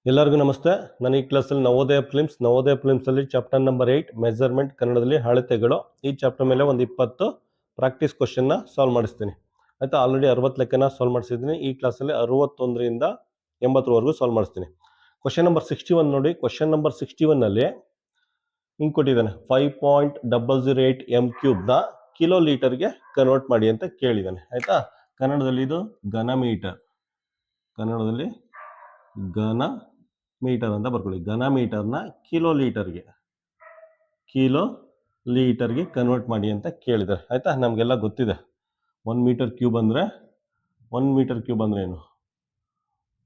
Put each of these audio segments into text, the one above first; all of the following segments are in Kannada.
ಎಲ್ಲರಿಗೂ ನಮಸ್ತೆ. ನಾನು ಈ ಕ್ಲಾಸಲ್ಲಿ ನವೋದಯ ಫಿಲ್ಮ್ಸಲ್ಲಿ ಚಾಪ್ಟರ್ ನಂಬರ್ 8 ಮೆಜರ್ಮೆಂಟ್ ಕನ್ನಡದಲ್ಲಿ ಅಳತೆಗಳು ಈ ಚಾಪ್ಟರ್ ಮೇಲೆ ಒಂದು 20 ಪ್ರಾಕ್ಟೀಸ್ ಕ್ವಶನ್ನ ಸಾಲ್ವ್ ಮಾಡಿಸ್ತೀನಿ. ಆಯಿತಾ, ಆಲ್ರೆಡಿ 60 ಲೆಕ್ಕನ ಸಾಲ್ವ್ ಮಾಡಿಸಿದ್ದೀನಿ. ಈ ಕ್ಲಾಸಲ್ಲಿ 61ರಿಂದ 80ವರೆಗೂ ಸಾಲ್ವ್ ಮಾಡಿಸ್ತೀನಿ. ಕ್ವಶನ್ ನಂಬರ್ 61 ನೋಡಿ. ಕ್ವಶನ್ ನಂಬರ್ 61ನಲ್ಲಿ ಹಿಂಗೆ ಕೊಟ್ಟಿದ್ದಾನೆ, 5.008 m³ ಕಿಲೋ ಲೀಟರ್ಗೆ ಕನ್ವರ್ಟ್ ಮಾಡಿ ಅಂತ ಕೇಳಿದ್ದಾನೆ. ಆಯಿತಾ, ಕನ್ನಡದಲ್ಲಿ ಇದು ಘನ ಮೀಟರ್, ಕನ್ನಡದಲ್ಲಿ ಘನ ಮೀಟರ್ ಅಂತ ಬರ್ಕೊಳ್ಳಿ. ಘನ ಮೀಟರ್ನ ಕಿಲೋ ಲೀಟರ್ಗೆ ಕನ್ವರ್ಟ್ ಮಾಡಿ ಅಂತ ಕೇಳಿದ್ದಾರೆ. ಆಯ್ತಾ, ನಮಗೆಲ್ಲ ಗೊತ್ತಿದೆ 1 ಮೀಟರ್ ಕ್ಯೂಬ್ ಅಂದರೆ ಏನು,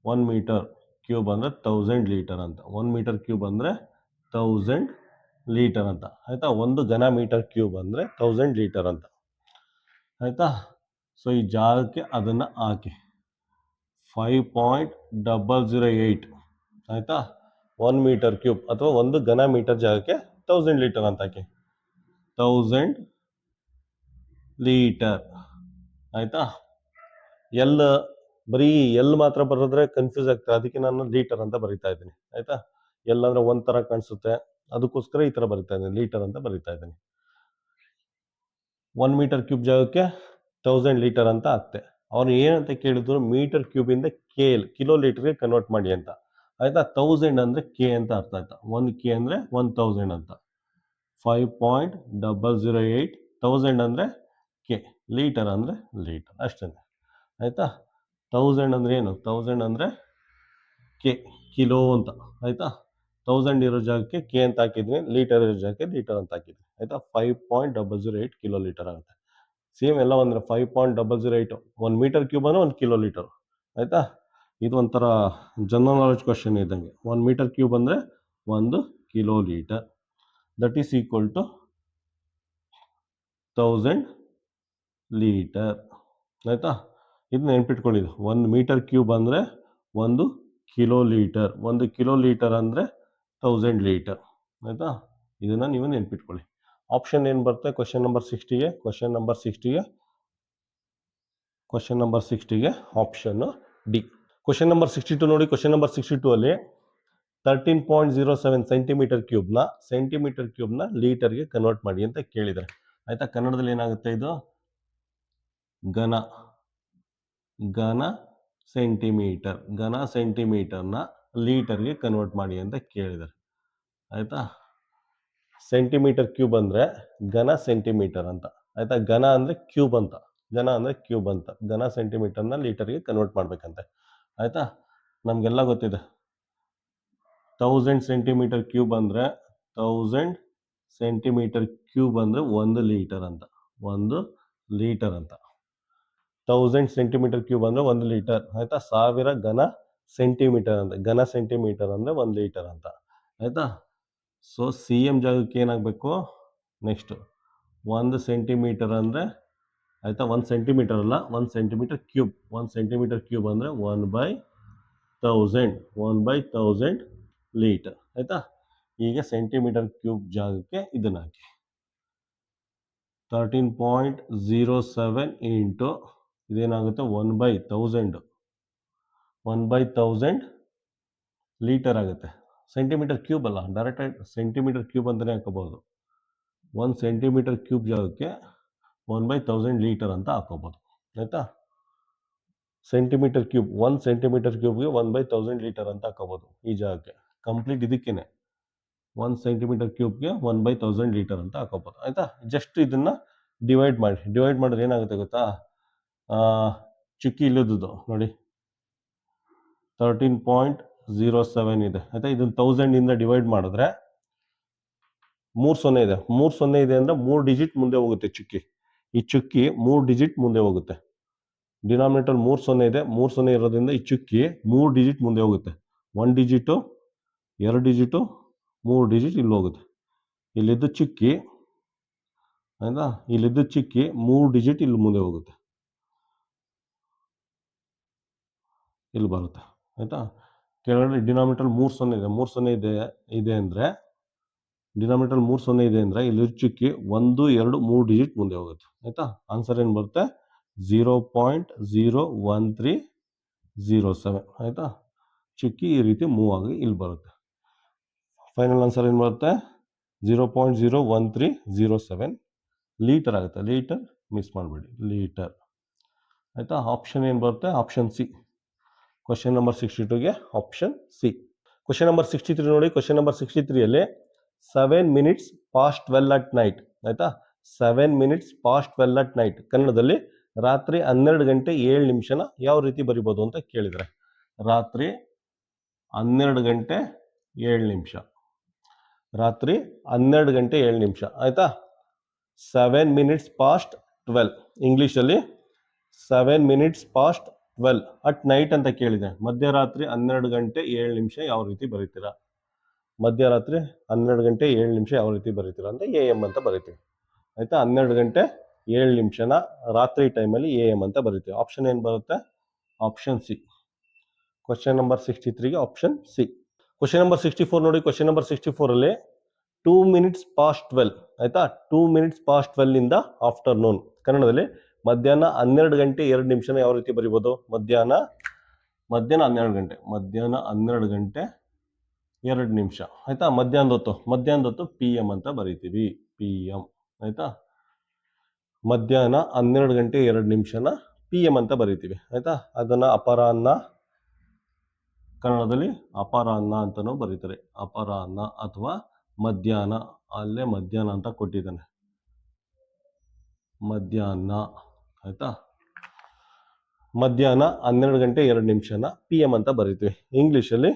1 ಮೀಟರ್ ಕ್ಯೂಬ್ ಅಂದರೆ 1000 ಲೀಟರ್ ಅಂತ. 1 ಮೀಟರ್ ಕ್ಯೂಬ್ ಅಂದರೆ 1000 ಲೀಟರ್ ಅಂತ. ಆಯ್ತಾ, ಒಂದು ಘನ ಮೀಟರ್ ಕ್ಯೂಬ್ ಅಂದರೆ 1000 ಲೀಟರ್ ಅಂತ. ಆಯ್ತಾ, ಸೊ ಈ ಜಾಗಕ್ಕೆ ಅದನ್ನು ಹಾಕಿ 5.008. ಆಯಿತಾ, 1 ಮೀಟರ್ ಕ್ಯೂಬ್ ಅಥವಾ ಒಂದು ಘನ ಮೀಟರ್ ಜಾಗಕ್ಕೆ 1000 ಲೀಟರ್ ಅಂತ ಹಾಕಿ, 1000 ಲೀಟರ್. ಆಯಿತಾ, ಬರೀ ಎಲ್ ಮಾತ್ರ ಬರೆದ್ರೆ ಕನ್ಫ್ಯೂಸ್ ಆಗ್ತದೆ, ಅದಕ್ಕೆ ನಾನು ಲೀಟರ್ ಅಂತ ಬರಿತಾ ಇದ್ದೀನಿ. ಆಯಿತಾ, ಎಲ್ ಅಂದರೆ ಒಂಥರ ಕಾಣಿಸುತ್ತೆ, ಅದಕ್ಕೋಸ್ಕರ ಈ ಥರ ಬರಿತಾ ಇದ್ದೀನಿ, ಲೀಟರ್ ಅಂತ ಬರಿತಾ ಇದ್ದೀನಿ. 1 ಮೀಟರ್ ಕ್ಯೂಬ್ ಜಾಗಕ್ಕೆ 1000 ಲೀಟರ್ ಅಂತ ಆಗ್ತೆ. ಅವ್ರು ಏನಂತ ಕೇಳಿದ್ರು, ಮೀಟರ್ ಕ್ಯೂಬಿಂದ ಕಿಲೋ ಲೀಟರ್ಗೆ ಕನ್ವರ್ಟ್ ಮಾಡಿ ಅಂತ. ಆಯ್ತಾ, 1000 ಅಂದರೆ ಕೆ ಅಂತ ಅರ್ಥ ಆಯ್ತಾ. 1 ಕೆ ಅಂದರೆ 1000 ಅಂತ. 5.008 1000 ಅಂದರೆ ಕೆ, ಲೀಟರ್ ಅಂದರೆ ಲೀಟರ್, ಅಷ್ಟೇ. ಆಯಿತಾ, 1000 ಅಂದರೆ ಏನು, 1000 ಅಂದರೆ ಕೆ, ಕಿಲೋ ಅಂತ. ಆಯಿತಾ, 1000 ಇರೋ ಜಾಗಕ್ಕೆ ಕೆ ಅಂತ ಹಾಕಿದ್ವಿ, ಲೀಟರ್ ಇರೋ ಜಾಗಕ್ಕೆ ಲೀಟರ್ ಅಂತ ಹಾಕಿದ್ವಿ. ಆಯಿತಾ, 5.008 ಕಿಲೋ ಲೀಟರ್ ಆಗುತ್ತೆ. ಸೇಮ್ ಎಲ್ಲ ಅಂದರೆ 5.008 1 ಮೀಟರ್ ಕ್ಯೂಬ್ ಅಂದರೆ 1 ಕಿಲೋ ಲೀಟರ್. ಆಯಿತಾ, ಇದು ಒಂಥರ ಜನರಲ್ ನಾಲೆಡ್ಜ್ ಕ್ವಶನ್ ಇದ್ದಂಗೆ. 1 ಮೀಟರ್ ಕ್ಯೂಬ್ ಅಂದರೆ 1 kilo litre, that is equal to 1000 litre. ಆಯಿತಾ, ಇದು ನೆನ್ಪಿಟ್ಕೊಂಡಿದ್ದು. 1 ಮೀಟರ್ ಕ್ಯೂಬ್ ಅಂದರೆ 1 ಕಿಲೋ ಲೀಟರ್, 1 ಕಿಲೋ ಲೀಟರ್ ಅಂದರೆ 1000 ಲೀಟರ್. ಆಯಿತಾ, ಇದನ್ನು ನೀವು ನೆನ್ಪಿಟ್ಕೊಳ್ಳಿ. ಆಪ್ಷನ್ ಏನು ಬರುತ್ತೆ ಕ್ವಶನ್ ನಂಬರ್ 60ಗೆ? ಕ್ವಶನ್ ನಂಬರ್ 60ಗೆ ಆಪ್ಷನ್ ಡಿ. ಕ್ವಶನ್ ನಂಬರ್ 62 ನೋಡಿ. ಕ್ವಶನ್ ನಂಬರ್ 62 ಅಲ್ಲಿ 13.07 ಸೆಂಟಿಮೀಟರ್ ಕ್ಯೂಬ್ನ ಲೀಟರ್ಗೆ ಕನ್ವರ್ಟ್ ಮಾಡಿ ಅಂತ ಕೇಳಿದ್ದಾರೆ. ಆಯಿತಾ, ಕನ್ನಡದಲ್ಲಿ ಏನಾಗುತ್ತೆ ಇದು? ಘನ ಸೆಂಟಿಮೀಟರ್ನ ಲೀಟರ್ಗೆ ಕನ್ವರ್ಟ್ ಮಾಡಿ ಅಂತ ಕೇಳಿದ್ದಾರೆ. ಆಯಿತಾ, ಸೆಂಟಿಮೀಟರ್ ಕ್ಯೂಬ್ ಅಂದರೆ ಘನ ಸೆಂಟಿಮೀಟರ್ ಅಂತ. ಆಯಿತಾ, ಘನ ಅಂದರೆ ಕ್ಯೂಬ್ ಅಂತ. ಘನ ಸೆಂಟಿಮೀಟರ್ನ ಲೀಟರ್ಗೆ ಕನ್ವರ್ಟ್ ಮಾಡಬೇಕಂತೆ. ಆಯಿತಾ, ನಮಗೆಲ್ಲ ಗೊತ್ತಿದೆ 1000 ಸೆಂಟಿಮೀಟರ್ ಕ್ಯೂಬ್ ಅಂದರೆ 1000 ಸೆಂಟಿಮೀಟರ್ ಕ್ಯೂಬ್ ಅಂದರೆ 1 ಲೀಟರ್ ಅಂತ. 1000 ಸೆಂಟಿಮೀಟರ್ ಕ್ಯೂಬ್ ಅಂದರೆ 1 ಲೀಟರ್. ಆಯಿತಾ, 1000 ಘನ ಸೆಂಟಿಮೀಟರ್ ಅಂತ. ಘನ ಸೆಂಟಿಮೀಟರ್ ಅಂದರೆ 1 ಲೀಟರ್ ಅಂತ. ಆಯಿತಾ, ಸೊ ಸಿ ಎಮ್ ಜಾಗಕ್ಕೆ ಏನಾಗಬೇಕು ನೆಕ್ಸ್ಟು 1 ಸೆಂಟಿಮೀಟರ್ ಅಂದರೆ, ಆಯಿತಾ, 1 ಸೆಂಟಿಮೀಟರ್ ಅಲ್ಲ, 1 ಸೆಂಟಿಮೀಟರ್ ಕ್ಯೂಬ್. 1 ಸೆಂಟಿಮೀಟರ್ ಕ್ಯೂಬ್ ಅಂದರೆ 1/1000 ಲೀಟರ್. ಆಯಿತಾ, ಈಗ ಸೆಂಟಿಮೀಟರ್ ಕ್ಯೂಬ್ ಜಾಗಕ್ಕೆ ಇದನ್ನು ಹಾಕಿ 13.07 ಇಂಟು ಇದೇನಾಗುತ್ತೆ 1/1000 ಲೀಟರ್ ಆಗುತ್ತೆ. ಸೆಂಟಿಮೀಟರ್ ಕ್ಯೂಬ್ ಅಲ್ಲ, ಡೈರೆಕ್ಟಾಗಿ ಸೆಂಟಿಮೀಟರ್ ಕ್ಯೂಬ್ ಅಂತಲೇ ಹಾಕೋಬೋದು. 1 ಸೆಂಟಿಮೀಟರ್ ಕ್ಯೂಬ್ ಜಾಗಕ್ಕೆ 1/1000 ಲೀಟರ್ ಅಂತ ಹಾಕೋಬೋದು. ಆಯಿತಾ, ಸೆಂಟಿಮೀಟರ್ ಕ್ಯೂಬ್ 1 ಸೆಂಟಿಮೀಟರ್ ಕ್ಯೂಬ್ಗೆ 1/1000 ಲೀಟರ್ ಅಂತ ಹಾಕೋಬೋದು ಈ ಜಾಗಕ್ಕೆ. ಕಂಪ್ಲೀಟ್ ಇದಕ್ಕೇನೆ 1 ಸೆಂಟಿಮೀಟರ್ ಕ್ಯೂಬ್ಗೆ 1/1000 ಲೀಟರ್ ಅಂತ ಹಾಕೋಬೋದು. ಆಯಿತಾ, ಜಸ್ಟ್ ಇದನ್ನು ಡಿವೈಡ್ ಮಾಡಿದ್ರೆ ಏನಾಗುತ್ತೆ ಗೊತ್ತಾ? ಚುಕ್ಕಿ ಇಲ್ಲದ್ದು ನೋಡಿ 13.07 ಇದೆ. ಆಯಿತಾ, ಇದನ್ನು 1000 ಡಿವೈಡ್ ಮಾಡಿದ್ರೆ 3 ಇದೆ. 3 ಇದೆ ಅಂದರೆ 3 ಡಿಜಿಟ್ ಮುಂದೆ ಹೋಗುತ್ತೆ ಚುಕ್ಕಿ. ಈ ಚುಕ್ಕಿ 3 ಡಿಜಿಟ್ ಮುಂದೆ ಹೋಗುತ್ತೆ. ಡಿನಾಮಿನೇಟರ್ 3 ಇದೆ. 3 ಇರೋದ್ರಿಂದ ಈ ಚುಕ್ಕಿ 3 ಡಿಜಿಟ್ ಮುಂದೆ ಹೋಗುತ್ತೆ. 1 ಡಿಜಿಟು, 2 ಡಿಜಿಟು, 3 ಡಿಜಿಟ್ ಇಲ್ಲಿ ಹೋಗುತ್ತೆ. ಇಲ್ಲಿದ್ದು ಚುಕ್ಕಿ, ಆಯಿತಾ, 3 ಡಿಜಿಟ್ ಇಲ್ಲಿ ಮುಂದೆ ಹೋಗುತ್ತೆ, ಇಲ್ಲಿ ಬರುತ್ತೆ. ಆಯಿತಾ, ಕೆಳಗಡೆ ಡಿನಾಮಿನೇಟರ್ 3 ಇದೆ. 3 ಇದೆ ಅಂದರೆ ಡಿನಾಮಿನೇಟರ್ 3 ಇದೆ ಅಂದರೆ ಇಲ್ಲಿ ಚುಕ್ಕಿ 1, 2, 3 ಡಿಜಿಟ್ ಮುಂದೆ ಹೋಗುತ್ತೆ. ಆಯಿತಾ, ಆನ್ಸರ್ ಏನು ಬರುತ್ತೆ? 0.01307. ಆಯಿತಾ, ಚುಕ್ಕಿ ಈ ರೀತಿ ಮೂವ್ ಆಗಿ ಇಲ್ಲಿ ಬರುತ್ತೆ. ಫೈನಲ್ ಆನ್ಸರ್ ಏನು ಬರುತ್ತೆ? 0.01307 ಲೀಟರ್ ಆಗುತ್ತೆ. ಲೀಟರ್ ಮಿಸ್ ಮಾಡಬೇಡಿ, ಲೀಟರ್. ಆಯಿತಾ? ಆಪ್ಷನ್ ಏನು ಬರುತ್ತೆ? Option C. ಕ್ವಶನ್ ನಂಬರ್ 62ಗೆ ಆಪ್ಷನ್ ಸಿ. ಕ್ವಶನ್ ನಂಬರ್ 63 ನೋಡಿ. ಕ್ವಶನ್ ನಂಬರ್ 63ಯಲ್ಲಿ 7 minutes past 12 at night. ಆಯಿತಾ? 7 minutes past 12 at night ಕನ್ನಡದಲ್ಲಿ ರಾತ್ರಿ 12 ಗಂಟೆ 7 ನಿಮಿಷನ ಯಾವ ರೀತಿ ಬರಿಬೋದು ಅಂತ ಕೇಳಿದರೆ, ರಾತ್ರಿ 12 ಗಂಟೆ 7 ನಿಮಿಷ, ರಾತ್ರಿ 12 ಗಂಟೆ 7 ನಿಮಿಷ. ಆಯಿತಾ? 7 minutes past 12 ಇಂಗ್ಲೀಷಲ್ಲಿ 7 minutes past 12 ಅಟ್ ನೈಟ್ ಅಂತ ಕೇಳಿದೆ. ಮಧ್ಯರಾತ್ರಿ 12 ಗಂಟೆ 7 ನಿಮಿಷ ಯಾವ ರೀತಿ ಬರೀತೀರಾ? ಮಧ್ಯರಾತ್ರಿ 12 ಗಂಟೆ 7 ನಿಮಿಷ ಯಾವ ರೀತಿ ಬರೀತೀರಾ ಅಂತ AM ಅಂತ ಬರೀತೀವಿ. ಆಯಿತಾ? 12 ಗಂಟೆ 7 ನಿಮಿಷನ ರಾತ್ರಿ ಟೈಮಲ್ಲಿ AM ಅಂತ ಬರೀತೀವಿ. ಆಪ್ಷನ್ ಏನು ಬರುತ್ತೆ? Option C. ಕ್ವಶನ್ ನಂಬರ್ 63ಗೆ ಆಪ್ಷನ್ ಸಿ. ಕ್ವಶನ್ ನಂಬರ್ 64 ನೋಡಿ. ಕ್ವಶನ್ ನಂಬರ್ 64ಅಲ್ಲಿ 2 minutes past 12. ಆಯಿತಾ? 2 minutes past 12 ಇಂದ ಆಫ್ಟರ್ನೂನ್ ಕನ್ನಡದಲ್ಲಿ ಮಧ್ಯಾಹ್ನ 12 ಗಂಟೆ 2 ನಿಮಿಷನ ಯಾವ ರೀತಿ ಬರಿಬೋದು? ಮಧ್ಯಾಹ್ನ 12 ಗಂಟೆ, ಮಧ್ಯಾಹ್ನ 12 ಗಂಟೆ 2 ನಿಮಿಷ. ಆಯಿತಾ? ಮಧ್ಯಾಹ್ನದ ಹೊತ್ತು PM ಅಂತ ಬರಿತೀವಿ, PM. ಆಯಿತಾ? ಮಧ್ಯಾಹ್ನ 12 ಗಂಟೆ 2 ನಿಮಿಷನ PM ಅಂತ ಬರಿತೀವಿ. ಆಯಿತಾ? ಅದನ್ನು ಅಪರಾಹ್ನ, ಕನ್ನಡದಲ್ಲಿ ಅಪರಾಹ್ನ ಅಂತಲೂ ಬರೀತಾರೆ. ಅಪರಾಹ್ನ ಅಥವಾ ಮಧ್ಯಾಹ್ನ, ಅಲ್ಲೇ ಮಧ್ಯಾಹ್ನ ಅಂತ ಕೊಟ್ಟಿದ್ದಾನೆ, ಮಧ್ಯಾಹ್ನ. ಆಯಿತಾ? ಮಧ್ಯಾಹ್ನ 12 ಗಂಟೆ 2 ನಿಮಿಷನ PM ಅಂತ ಬರೀತೀವಿ. ಇಂಗ್ಲೀಷಲ್ಲಿ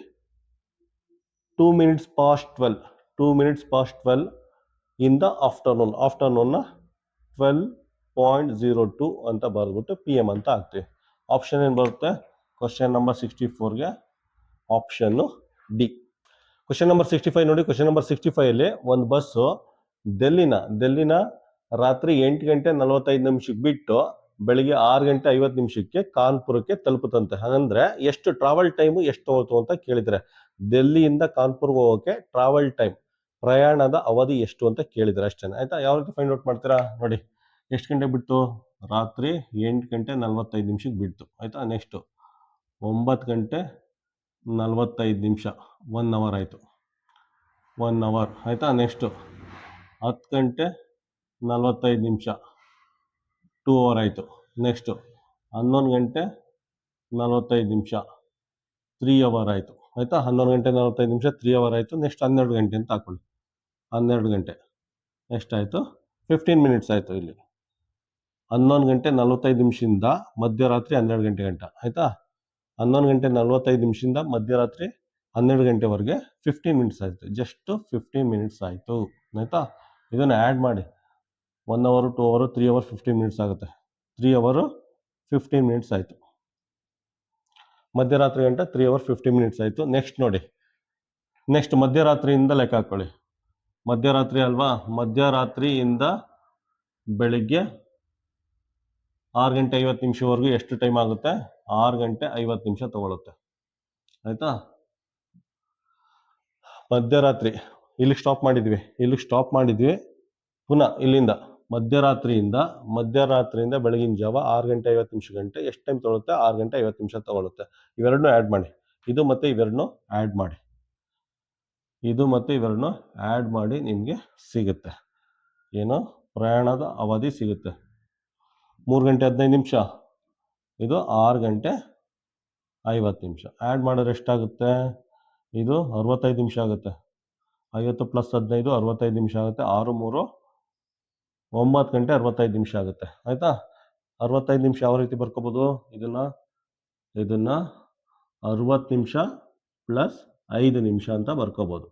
2 minutes past 12, 2 minutes past 12 ಇಂದ ಆಫ್ಟರ್ನೂನ್, ಆಫ್ಟರ್ನೂನ್ನ 12.02 ಅಂತ ಬರೆದ್ಬಿಟ್ಟು PM ಅಂತ ಹಾಕ್ತೀವಿ. ಆಪ್ಷನ್ ಏನು ಬರುತ್ತೆ? ಕ್ವಶನ್ ನಂಬರ್ 64ಗೆ ಆಪ್ಷನ್ನು ಡಿ. ಕ್ವಶನ್ ನಂಬರ್ 65 ನೋಡಿ. ಕ್ವಶನ್ ನಂಬರ್ 65ಅಲ್ಲಿ ಒಂದು ಬಸ್ಸು ಡೆಲ್ಲಿನ ರಾತ್ರಿ 8 ಗಂಟೆ 45 ನಿಮಿಷಕ್ಕೆ ಬಿಟ್ಟು ಬೆಳಿಗ್ಗೆ 6 ಗಂಟೆ 50 ನಿಮಿಷಕ್ಕೆ ಕಾನ್ಪುರಕ್ಕೆ ತಲುಪುತ್ತಂತೆ. ಹಾಗಂದ್ರೆ ಎಷ್ಟು ಟ್ರಾವೆಲ್ ಟೈಮು ಎಷ್ಟು ಹೋಯ್ತು ಅಂತ ಕೇಳಿದರೆ, ಡೆಲ್ಲಿಯಿಂದ ಕಾನ್ಪುರ್ಗೆ ಹೋಗೋಕ್ಕೆ ಟ್ರಾವೆಲ್ ಟೈಮ್, ಪ್ರಯಾಣದ ಅವಧಿ ಎಷ್ಟು ಅಂತ ಕೇಳಿದರೆ ಅಷ್ಟೇ. ಆಯಿತಾ? ಯಾವ ರೀತಿ ಫೈಂಡ್ ಔಟ್ ಮಾಡ್ತೀರಾ ನೋಡಿ. ಎಷ್ಟು ಗಂಟೆ ಬಿಟ್ಟು? ರಾತ್ರಿ 8 ಗಂಟೆ 45 ನಿಮಿಷಕ್ಕೆ ಬಿಡ್ತು. ಆಯಿತಾ? ನೆಕ್ಸ್ಟು 9 ಗಂಟೆ 45 ನಿಮಿಷ, 1 ಅವರ್ ಆಯಿತು, 1 ಅವರ್. ಆಯಿತಾ? ನೆಕ್ಸ್ಟು 10 ಗಂಟೆ 45 ನಿಮಿಷ, 2 ಅವರ್ ಆಯಿತು. ನೆಕ್ಸ್ಟು 11 ಗಂಟೆ 45 ನಿಮಿಷ, 3 ಅವರ್ ಆಯಿತು. ಆಯಿತಾ? 11 ಗಂಟೆ 45 ನಿಮಿಷ, 3 ಅವರ್ ಆಯಿತು. ನೆಕ್ಸ್ಟ್ 12 ಗಂಟೆ ಅಂತ ಹಾಕೊಳ್ಳಿ. 12 ಗಂಟೆ ಎಷ್ಟಾಯಿತು? 15 ಮಿನಿಟ್ಸ್ ಆಯಿತು. ಇಲ್ಲಿ 11 ಗಂಟೆ 45 ನಿಮಿಷದಿಂದ ಮಧ್ಯರಾತ್ರಿ 12 ಗಂಟೆ ಗಂಟ. ಆಯಿತಾ? 11 ಗಂಟೆ 45 ನಿಮಿಷದಿಂದ ಮಧ್ಯರಾತ್ರಿ 12 ಗಂಟೆವರೆಗೆ 15 ಮಿನಿಟ್ಸ್ ಆಯಿತು. ಜಸ್ಟ್ 15 ಮಿನಿಟ್ಸ್ ಆಯಿತು. ಆಯಿತಾ? ಇದನ್ನು ಆ್ಯಡ್ ಮಾಡಿ. 1 ಅವರು, 2 ಅವರು, 3 ಅವರ್, 15 ಮಿನಿಟ್ಸ್ ಆಗುತ್ತೆ. 3 ಅವರು 15 ಮಿನಿಟ್ಸ್ ಆಯಿತು. ಮಧ್ಯರಾತ್ರಿ ಗಂಟೆ 3 ಅವರ್ 15 ಮಿನಿಟ್ಸ್ ಆಯಿತು. ನೆಕ್ಸ್ಟ್ ನೋಡಿ, ನೆಕ್ಸ್ಟ್ ಮಧ್ಯರಾತ್ರಿಯಿಂದ ಲೆಕ್ಕ ಹಾಕ್ಕೊಳ್ಳಿ. ಮಧ್ಯರಾತ್ರಿ ಅಲ್ವಾ? ಮಧ್ಯರಾತ್ರಿಯಿಂದ ಬೆಳಿಗ್ಗೆ 6 ಗಂಟೆ 50 ನಿಮಿಷವರೆಗೂ ಎಷ್ಟು ಟೈಮ್ ಆಗುತ್ತೆ? 6 ಗಂಟೆ 50 ನಿಮಿಷ ತಗೊಳುತ್ತೆ. ಆಯಿತಾ? ಮಧ್ಯರಾತ್ರಿ ಇಲ್ಲಿಗೆ ಸ್ಟಾಪ್ ಮಾಡಿದ್ವಿ. ಪುನಃ ಇಲ್ಲಿಂದ ಮಧ್ಯರಾತ್ರಿಯಿಂದ ಬೆಳಗಿನ ಜಾವ 6 ಗಂಟೆ 50 ನಿಮಿಷ ಗಂಟೆ ಎಷ್ಟು ಟೈಮ್ ತಗೊಳುತ್ತೆ? 6 ಗಂಟೆ 50 ನಿಮಿಷ ತಗೊಳುತ್ತೆ. ಇವೆರಡನ್ನೂ ಆ್ಯಡ್ ಮಾಡಿ. ಇದು ಮತ್ತು ಇವೆರಡನ್ನೂ ಆ್ಯಡ್ ಮಾಡಿ ನಿಮಗೆ ಸಿಗುತ್ತೆ ಏನು? ಪ್ರಯಾಣದ ಅವಧಿ ಸಿಗುತ್ತೆ. 3 ಗಂಟೆ 15 ನಿಮಿಷ, ಇದು 6 ಗಂಟೆ 50 ನಿಮಿಷ. ಆ್ಯಡ್ ಮಾಡಿದ್ರೆ ಎಷ್ಟಾಗುತ್ತೆ? ಇದು 65 ನಿಮಿಷ ಆಗುತ್ತೆ. 50 + 15 65 ನಿಮಿಷ ಆಗುತ್ತೆ. 6 3 9 ಗಂಟೆ 65 ನಿಮಿಷ ಆಗುತ್ತೆ. ಆಯಿತಾ? 65 ನಿಮಿಷ ಯಾವ ರೀತಿ ಬರ್ಕೋಬೋದು? ಇದನ್ನು 60 ನಿಮಿಷ + 5 ನಿಮಿಷ ಅಂತ ಬರ್ಕೋಬೋದು.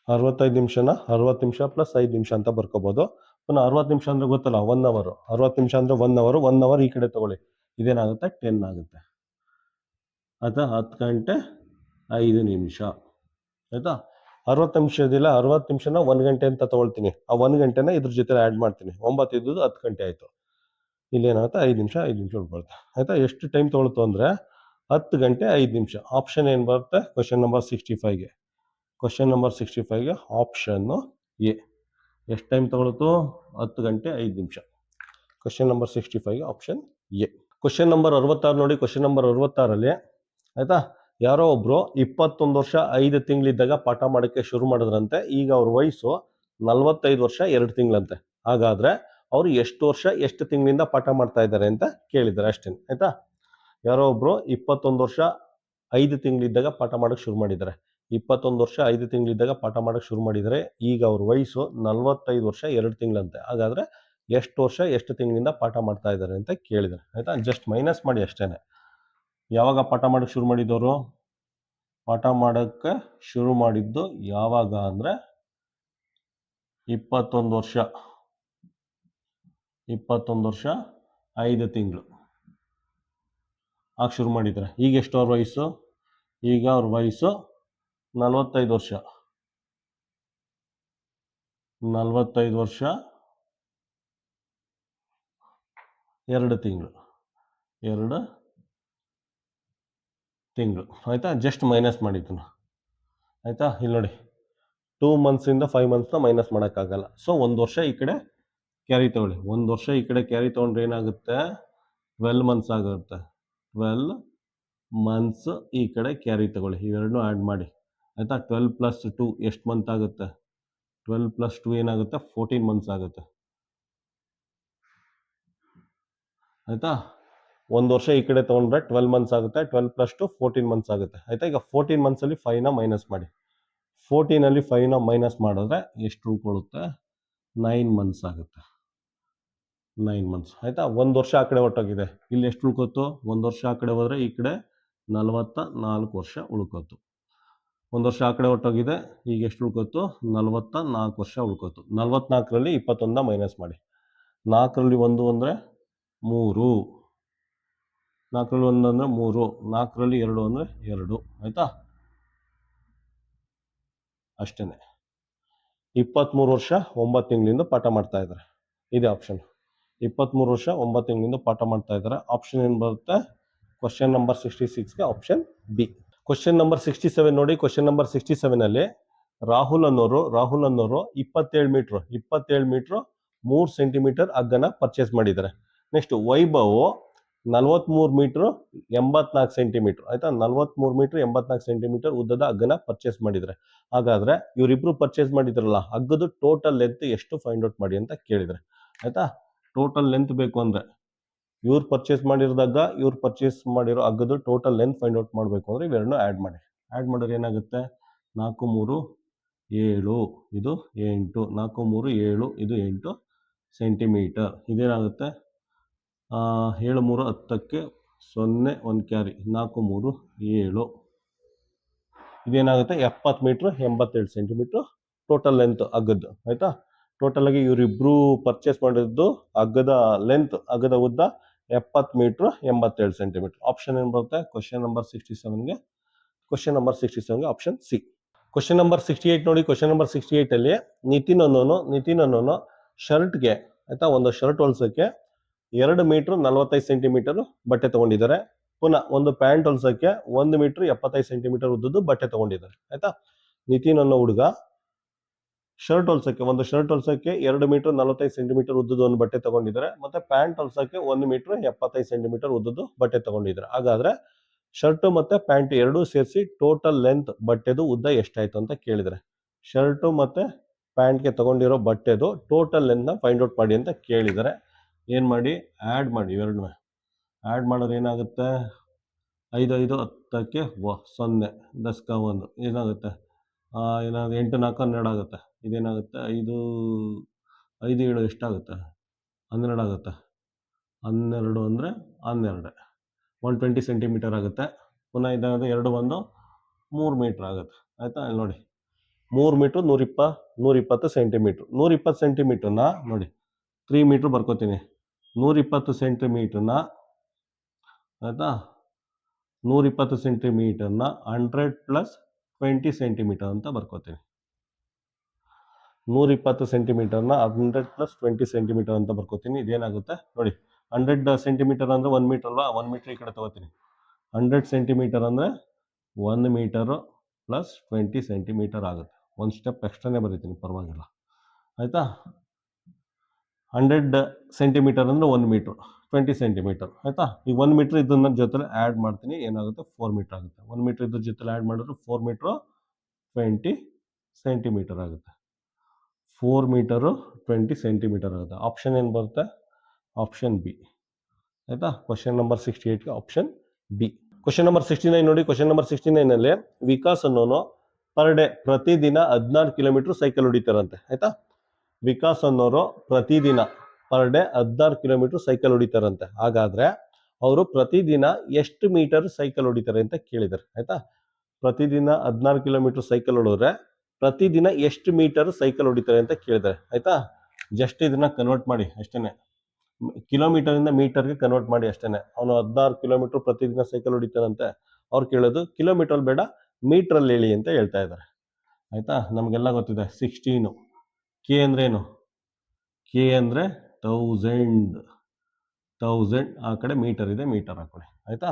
65 ನಿಮಿಷನ 60 ನಿಮಿಷ + 5 ನಿಮಿಷ ಅಂತ ಬರ್ಕೋಬೋದು. ಪುನಃ 60 ನಿಮಿಷ ಅಂದರೆ ಗೊತ್ತಲ್ಲ, 1 ಅವರು. 60 ನಿಮಿಷ ಅಂದರೆ 1 ಅವರು. 1 ಅವರ್ ಈ ಕಡೆ ತೊಗೊಳ್ಳಿ, ಇದೇನಾಗುತ್ತೆ? 10 ಆಗುತ್ತೆ. ಆಯಿತಾ? 10 ಗಂಟೆ 5 ನಿಮಿಷ. ಆಯಿತಾ? 60 ನಿಮಿಷ ಇದಿಲ್ಲ, 60 ನಿಮಿಷನ 1 ಗಂಟೆ ಅಂತ ತೊಗೊಳ್ತೀನಿ. ಆ 1 ಗಂಟೆನ ಇದ್ರ ಜೊತೆ ಆ್ಯಡ್ ಮಾಡ್ತೀನಿ. 9 ಇದ್ದದ್ದು 10 ಗಂಟೆ ಆಯಿತು. ಇಲ್ಲೇನಾಗುತ್ತೆ? 5 ನಿಮಿಷ ಉಳ್ಕೊಳುತ್ತೆ. ಆಯಿತಾ? ಎಷ್ಟು ಟೈಮ್ ತೊಗೊಳ್ತು ಅಂದರೆ 10 ಗಂಟೆ 5 ನಿಮಿಷ. ಆಪ್ಷನ್ ಏನು ಬರುತ್ತೆ? ಕ್ವಶನ್ ನಂಬರ್ 65ಗೆ ಆಪ್ಷನ್ನು ಎ. ಎಷ್ಟು ಟೈಮ್ ತೊಗೊಳ್ತು? 10 ಗಂಟೆ 5 ನಿಮಿಷ. ಕ್ವಶನ್ ನಂಬರ್ 65ಗೆ ಆಪ್ಷನ್ ಎ. ಕ್ವಶನ್ ನಂಬರ್ 66 ನೋಡಿ. ಕ್ವಶನ್ ನಂಬರ್ 66ಅಲ್ಲಿ ಆಯಿತಾ, ಯಾರೋ ಒಬ್ರು 21 ವರ್ಷ 5 ತಿಂಗಳಿದ್ದಾಗ ಪಾಠ ಮಾಡೋಕ್ಕೆ ಶುರು ಮಾಡಿದ್ರಂತೆ. ಈಗ ಅವ್ರ ವಯಸ್ಸು 45 ವರ್ಷ 2 ತಿಂಗಳಂತೆ. ಹಾಗಾದ್ರೆ ಅವರು ಎಷ್ಟು ವರ್ಷ ಎಷ್ಟು ತಿಂಗಳಿಂದ ಪಾಠ ಮಾಡ್ತಾ ಇದ್ದಾರೆ ಅಂತ ಕೇಳಿದ್ದಾರೆ ಅಷ್ಟೇ. ಆಯ್ತಾ, ಯಾರೋ ಒಬ್ರು 21 ವರ್ಷ 5 ತಿಂಗಳಿದ್ದಾಗ ಪಾಠ ಮಾಡೋಕ್ಕೆ ಶುರು ಮಾಡಿದ್ದಾರೆ. 21 ವರ್ಷ 5 ತಿಂಗಳಿದ್ದಾಗ ಪಾಠ ಮಾಡೋಕ್ಕೆ ಶುರು ಮಾಡಿದರೆ ಈಗ ಅವ್ರ ವಯಸ್ಸು 45 ವರ್ಷ 2 ತಿಂಗಳಂತೆ. ಹಾಗಾದ್ರೆ ಎಷ್ಟು ವರ್ಷ ಎಷ್ಟು ತಿಂಗಳಿಂದ ಪಾಠ ಮಾಡ್ತಾ ಇದ್ದಾರೆ ಅಂತ ಕೇಳಿದ್ದಾರೆ. ಆಯ್ತಾ, ಜಸ್ಟ್ ಮೈನಸ್ ಮಾಡಿ ಅಷ್ಟೇನೆ. ಯಾವಾಗ ಪಾಠ ಮಾಡೋಕ್ಕೆ ಶುರು ಮಾಡಿದವರು? ಪಾಠ ಮಾಡೋಕ್ಕೆ ಶುರು ಮಾಡಿದ್ದು ಯಾವಾಗ ಅಂದರೆ 21 ವರ್ಷ 5 ತಿಂಗಳು ಆಗ ಶುರು ಮಾಡಿದ್ದಾರೆ. ಈಗ ಎಷ್ಟು ಅವ್ರ ವಯಸ್ಸು? ಈಗ ಅವ್ರ ವಯಸ್ಸು 45 ವರ್ಷ 2 ತಿಂಗಳು ಆಯ್ತಾ, ಜಸ್ಟ್ ಮೈನಸ್ ಮಾಡಿದ್ದು. ಆಯ್ತಾ, ಇಲ್ಲಿ ನೋಡಿ 2 ಮಂತ್ಸಿಂದ 5 ಮಂತ್ಸ್ನ ಮೈನಸ್ ಮಾಡೋಕ್ಕಾಗಲ್ಲ. ಸೊ 1 ವರ್ಷ ಈ ಕಡೆ ಕ್ಯಾರಿ ತಗೊಳ್ಳಿ. 1 ವರ್ಷ ಈ ಕಡೆ ಕ್ಯಾರಿ ತೊಗೊಂಡ್ರೆ ಏನಾಗುತ್ತೆ? 12 ಮಂತ್ಸ್ ಆಗುತ್ತೆ. 12 ಮಂತ್ಸ್ ಈ ಕಡೆ ಕ್ಯಾರಿ ತಗೊಳ್ಳಿ. ಇವೆರಡನ್ನೂ ಆ್ಯಡ್ ಮಾಡಿ. ಆಯಿತಾ, 12 + 2 ಎಷ್ಟು ಮಂತ್ ಆಗುತ್ತೆ? 12 + 2 ಏನಾಗುತ್ತೆ? 14 ಮಂತ್ಸ್ ಆಗುತ್ತೆ. ಆಯಿತಾ, 1 ವರ್ಷ ಈ ಕಡೆ ತೊಗೊಂಡ್ರೆ 12 ಮಂತ್ಸ್ ಆಗುತ್ತೆ. 12 + 2 14 ಮಂತ್ಸ್ ಆಗುತ್ತೆ. ಆಯಿತಾ, ಈಗ 14 ಮಂತ್ಸಲ್ಲಿ 5ನ ಮೈನಸ್ ಮಾಡಿ. 14ಅಲ್ಲಿ 5ನ ಮೈನಸ್ ಮಾಡಿದ್ರೆ ಎಷ್ಟು ಉಳ್ಕೊಳ್ಳುತ್ತೆ? 9 ಮಂತ್ಸ್ ಆಗುತ್ತೆ. 9 ಮಂತ್ಸ್. ಆಯಿತಾ, 1 ವರ್ಷ ಆ ಕಡೆ ಹೊರಟೋಗಿದೆ. ಇಲ್ಲಿ ಎಷ್ಟು ಉಳ್ಕೋತು? 1 ವರ್ಷ ಆ ಕಡೆ ಹೋದರೆ ಈ ಕಡೆ 44 ವರ್ಷ ಉಳ್ಕೋತು. 1 ವರ್ಷ ಆ ಕಡೆ ಹೊರಟೋಗಿದೆ. ಈಗ ಎಷ್ಟು ಉಳ್ಕೋತು? 44 ವರ್ಷ ಉಳ್ಕೋತು. 44ರಲ್ಲಿ 21ನ ಮೈನಸ್ ಮಾಡಿ. 4ರಲ್ಲಿ 1 ಅಂದರೆ 3. 4ರಲ್ಲಿ 1 ಅಂದರೆ 3. 4ರಲ್ಲಿ 2 ಅಂದರೆ 2. ಆಯಿತಾ, ಅಷ್ಟೇ. 23 ವರ್ಷ 9 ತಿಂಗಳಿಂದ ಪಾಠ ಮಾಡ್ತಾ ಇದ್ದಾರೆ. ಇದೇ ಆಪ್ಷನ್. 23 ವರ್ಷ 9 ತಿಂಗಳಿಂದ ಪಾಠ ಮಾಡ್ತಾ ಇದ್ದಾರೆ. ಆಪ್ಷನ್ ಏನು ಬರುತ್ತೆ? ಕ್ವಶನ್ ನಂಬರ್ 66ಗೆ ಆಪ್ಷನ್ ಬಿ. ಕ್ವಶನ್ ನಂಬರ್ 67 ನೋಡಿ. ಕ್ವಶನ್ ನಂಬರ್ 67ಅಲ್ಲಿ ರಾಹುಲ್ ಅನ್ನೋರು 27 ಮೀಟ್ರ್ 3 ಸೆಂಟಿಮೀಟರ್ ಹಗ್ಗನ ಪರ್ಚೇಸ್ ಮಾಡಿದ್ದಾರೆ. Next Vaibhav 43 metre 84 centimetre. ಆಯ್ತಾ, 43 ಮೀಟ್ರ್ 84 ಸೆಂಟಿಮೀಟರ್ ಉದ್ದದ ಹಗ್ಗನ ಪರ್ಚೇಸ್ ಮಾಡಿದ್ದಾರೆ. ಹಾಗಾದ್ರೆ ಇವರಿಬ್ರು ಪರ್ಚೇಸ್ ಮಾಡಿದ್ರಲ್ಲ, ಹಗ್ಗದ ಟೋಟಲ್ ಲೆಂತ್ ಎಷ್ಟು ಫೈಂಡ್ ಔಟ್ ಮಾಡಿ ಅಂತ ಕೇಳಿದರೆ. ಆಯ್ತಾ, ಟೋಟಲ್ ಲೆಂತ್ ಬೇಕು ಅಂದರೆ ಇವ್ರು ಪರ್ಚೇಸ್ ಮಾಡಿರೋದಾಗ ಇವ್ರು ಪರ್ಚೇಸ್ ಮಾಡಿರೋ ಹಗ್ಗದ ಟೋಟಲ್ ಲೆಂತ್ ಫೈಂಡ್ ಔಟ್ ಮಾಡಬೇಕು ಅಂದರೆ ಇವೆರಡನ್ನೂ ಆ್ಯಡ್ ಮಾಡಿ. ಆ್ಯಡ್ ಮಾಡಿದ್ರೆ ಏನಾಗುತ್ತೆ? 4 3 7 ಇದು 8. 4 3 7 ಇದು 8 ಸೆಂಟಿಮೀಟರ್. ಇದೇನಾಗುತ್ತೆ? 7 3 10ಕ್ಕೆ 0 1 ಕ್ಯಾರಿ 4 3 7. ಇದೇನಾಗುತ್ತೆ? 70 ಮೀಟ್ರ್ 87 ಸೆಂಟಿಮೀಟ್ರ್ ಟೋಟಲ್ ಲೆಂತ್ ಹಗ್ಗದ್ದು. ಆಯಿತಾ, ಟೋಟಲ್ ಆಗಿ ಇವರಿಬ್ರು ಪರ್ಚೇಸ್ ಮಾಡಿದ್ದು ಹಗ್ಗದ ಲೆಂತ್, ಹಗ್ಗದ ಉದ್ದ 70 ಮೀಟ್ರ್ 87 ಸೆಂಟಿಮೀಟರ್. ಆಪ್ಷನ್ ಏನು ಬರುತ್ತೆ? ಕ್ವಶನ್ ನಂಬರ್ 67ಗೆ ಆಪ್ಷನ್ ಸಿ. ಕ್ವಶನ್ ನಂಬರ್ 68 ನೋಡಿ. ಕ್ವಶನ್ ನಂಬರ್ 68ಅಲ್ಲಿ ನಿತಿನ್ ಅನ್ನೋನು ಶರ್ಟ್ಗೆ, ಆಯ್ತಾ, ಒಂದು ಶರ್ಟ್ ಹೊಲ್ಸೋಕ್ಕೆ 2 ಮೀಟ್ರ್ 45 ಸೆಂಟಿಮೀಟರ್ ಬಟ್ಟೆ ತಗೊಂಡಿದ್ದಾರೆ. ಪುನಃ ಒಂದು ಪ್ಯಾಂಟ್ ಹೊಲ್ಸೋಕ್ಕೆ 1 ಮೀಟ್ರ್ 75 ಸೆಂಟಿಮೀಟರ್ ಉದ್ದದ್ದು ಬಟ್ಟೆ ತಗೊಂಡಿದ್ದಾರೆ. ಆಯ್ತಾ, ನಿತಿನ್ ಅನ್ನೋ ಹುಡುಗ ಒಂದು ಶರ್ಟ್ ಹೊಲ್ಸೋಕ್ಕೆ 2 ಮೀಟ್ರ್ 45 ಸೆಂಟಿಮೀಟರ್ ಉದ್ದದ್ದು ಒಂದು ಬಟ್ಟೆ ತಗೊಂಡಿದ್ದಾರೆ. ಮತ್ತೆ ಪ್ಯಾಂಟ್ ಹೊಲ್ಸೋಕ್ಕೆ 1 ಮೀಟ್ರ್ 75 ಸೆಂಟಿಮೀಟರ್ ಉದ್ದದ್ದು ಬಟ್ಟೆ ತಗೊಂಡಿದ್ದಾರೆ. ಹಾಗಾದ್ರೆ ಶರ್ಟು ಮತ್ತೆ ಪ್ಯಾಂಟ್ ಎರಡೂ ಸೇರಿಸಿ ಟೋಟಲ್ ಲೆಂತ್ ಬಟ್ಟೆದು ಉದ್ದ ಎಷ್ಟಾಯ್ತು ಅಂತ ಕೇಳಿದರೆ. ಶರ್ಟು ಮತ್ತೆ ಪ್ಯಾಂಟ್ಗೆ ತಗೊಂಡಿರೋ ಬಟ್ಟೆದು ಟೋಟಲ್ ಲೆಂತ್ನ ಫೈಂಡ್ ಔಟ್ ಮಾಡಿ ಅಂತ ಕೇಳಿದರೆ. ಏನು ಮಾಡಿ? ಆ್ಯಡ್ ಮಾಡಿ. ಇವೆರಡನ್ನ ಆ್ಯಡ್ ಮಾಡೋದು ಏನಾಗುತ್ತೆ? 5 5 10ಕ್ಕೆ 0 10ಕ್ಕೆ 1 ಏನಾಗುತ್ತೆ? 8 4 12 ಆಗುತ್ತೆ. ಇದೇನಾಗುತ್ತೆ? 5 7 ಎಷ್ಟಾಗುತ್ತೆ? 12 ಆಗುತ್ತೆ. 12 ಅಂದರೆ 12 120 ಸೆಂಟಿಮೀಟರ್ ಆಗುತ್ತೆ. ಪುನಃ ಇದಾಗುತ್ತೆ 2 1 3 ಮೀಟ್ರ್ ಆಗುತ್ತೆ. ಆಯಿತಾ, ಇಲ್ಲಿ ನೋಡಿ 3 ಮೀಟ್ರ್ 120 ಸೆಂಟಿಮೀಟ್ರ್. 120 ಸೆಂಟಿಮೀಟ್ರನ್ನ ನೋಡಿ 3 ಮೀಟ್ರ್ ಬರ್ಕೋತೀನಿ. 120 ಸೆಂಟಿಮೀಟ್ರನ್ನ, ಆಯಿತಾ, 120 ಸೆಂಟಿಮೀಟರ್ನ 100 + 20 ಸೆಂಟಿಮೀಟರ್ ಅಂತ ಬರ್ಕೋತೀನಿ. 120 ಸೆಂಟಿಮೀಟರ್ನ 100 + 20 ಸೆಂಟಿಮೀಟರ್ ಅಂತ ಬರ್ಕೋತೀನಿ. ಇದೇನಾಗುತ್ತೆ ನೋಡಿ, 100 ಸೆಂಟಿಮೀಟರ್ ಅಂದರೆ 1 ಮೀಟರ್ ಅಲ್ವಾ? 1 ಮೀಟ್ರ್ ಈ ಕಡೆ ತಗೋತೀನಿ. 100 ಸೆಂಟಿಮೀಟರ್ ಅಂದರೆ 1 ಮೀಟರು + 20 ಸೆಂಟಿಮೀಟರ್ ಆಗುತ್ತೆ. ಒಂದು ಸ್ಟೆಪ್ ಎಕ್ಸ್ಟ್ರಾನೇ ಬರೀತೀನಿ, ಪರವಾಗಿಲ್ಲ. ಆಯಿತಾ, 100 ಸೆಂಟಿಮೀಟರ್ ಅಂದರೆ 1 ಮೀಟ್ರ್, 20 ಸೆಂಟಿಮೀಟರ್ ಆಯ್ತಾ. ಈ 1 ಮೀಟರ್ ಇದನ್ನ ಜೊತೆ ಆ್ಯಡ್ ಮಾಡ್ತೀನಿ, ಏನಾಗುತ್ತೆ 4 ಮೀಟರ್ ಆಗುತ್ತೆ. 1 ಮೀಟರ್ ಇದ್ರ ಜೊತೆ ಆ್ಯಡ್ ಮಾಡಿದ್ರೆ 4 ಮೀಟ್ರು 20 ಸೆಂಟಿಮೀಟರ್ ಆಗುತ್ತೆ. 4 ಮೀಟರು 20 ಸೆಂಟಿಮೀಟರ್ ಆಗುತ್ತೆ. ಆಪ್ಷನ್ ಏನು ಬರುತ್ತೆ? ಆಪ್ಷನ್ ಬಿ ಆಯ್ತಾ. ಕ್ವಶನ್ ನಂಬರ್ 68ಗೆ ಆಪ್ಷನ್ ಬಿ. ಕ್ವಶನ್ ನಂಬರ್ 69 ನೋಡಿ. ಕ್ವಶನ್ ನಂಬರ್ 69ನಲ್ಲಿ ವಿಕಾಸ್ ಅನ್ನೋನು ಪರ್ ಡೇ ಪ್ರತಿದಿನ 16 ಕಿಲೋಮೀಟರ್ ಸೈಕಲ್ ಹೊಡಿತಾರಂತೆ ಆಯ್ತಾ. ವಿಕಾಸ್ ಅನ್ನೋರು ಪ್ರತಿದಿನ ಪರ್ ಡೇ 16 ಕಿಲೋಮೀಟರ್ ಸೈಕಲ್ ಹೊಡಿತಾರಂತೆ. ಹಾಗಾದ್ರೆ ಅವರು ಪ್ರತಿದಿನ ಎಷ್ಟು ಮೀಟರ್ ಸೈಕಲ್ ಹೊಡಿತಾರೆ ಅಂತ ಕೇಳಿದ್ದಾರೆ ಆಯ್ತಾ. ಪ್ರತಿದಿನ 16 ಕಿಲೋಮೀಟರ್ ಸೈಕಲ್ ಹೊಡೋದ್ರೆ ಪ್ರತಿದಿನ ಎಷ್ಟು ಮೀಟರ್ ಸೈಕಲ್ ಹೊಡಿತಾರೆ ಅಂತ ಕೇಳಿದ್ದಾರೆ ಆಯ್ತಾ. ಜಸ್ಟ್ ಇದನ್ನ ಕನ್ವರ್ಟ್ ಮಾಡಿ ಅಷ್ಟೇನೆ, ಕಿಲೋಮೀಟರ್ ಇಂದ ಮೀಟರ್ಗೆ ಕನ್ವರ್ಟ್ ಮಾಡಿ ಅಷ್ಟೇನೆ. ಅವನು 16 ಕಿಲೋಮೀಟರ್ ಪ್ರತಿದಿನ ಸೈಕಲ್ ಹೊಡಿತಾರಂತೆ. ಅವ್ರು ಕೇಳೋದು ಕಿಲೋಮೀಟರ್ ಬೇಡ, ಮೀಟರ್ ಅಲ್ಲಿ ಹೇಳಿ ಅಂತ ಹೇಳ್ತಾ ಇದ್ದಾರೆ ಆಯ್ತಾ. ನಮಗೆಲ್ಲ ಗೊತ್ತಿದೆ 16. ಕೆ ಅಂದ್ರೆ ಏನು? ಕೆ ಅಂದ್ರೆ 1000 ಆ ಕಡೆ ಮೀಟರ್ ಇದೆ, ಮೀಟರ್ ಹಾಕೊಳ್ಳಿ ಆಯ್ತಾ.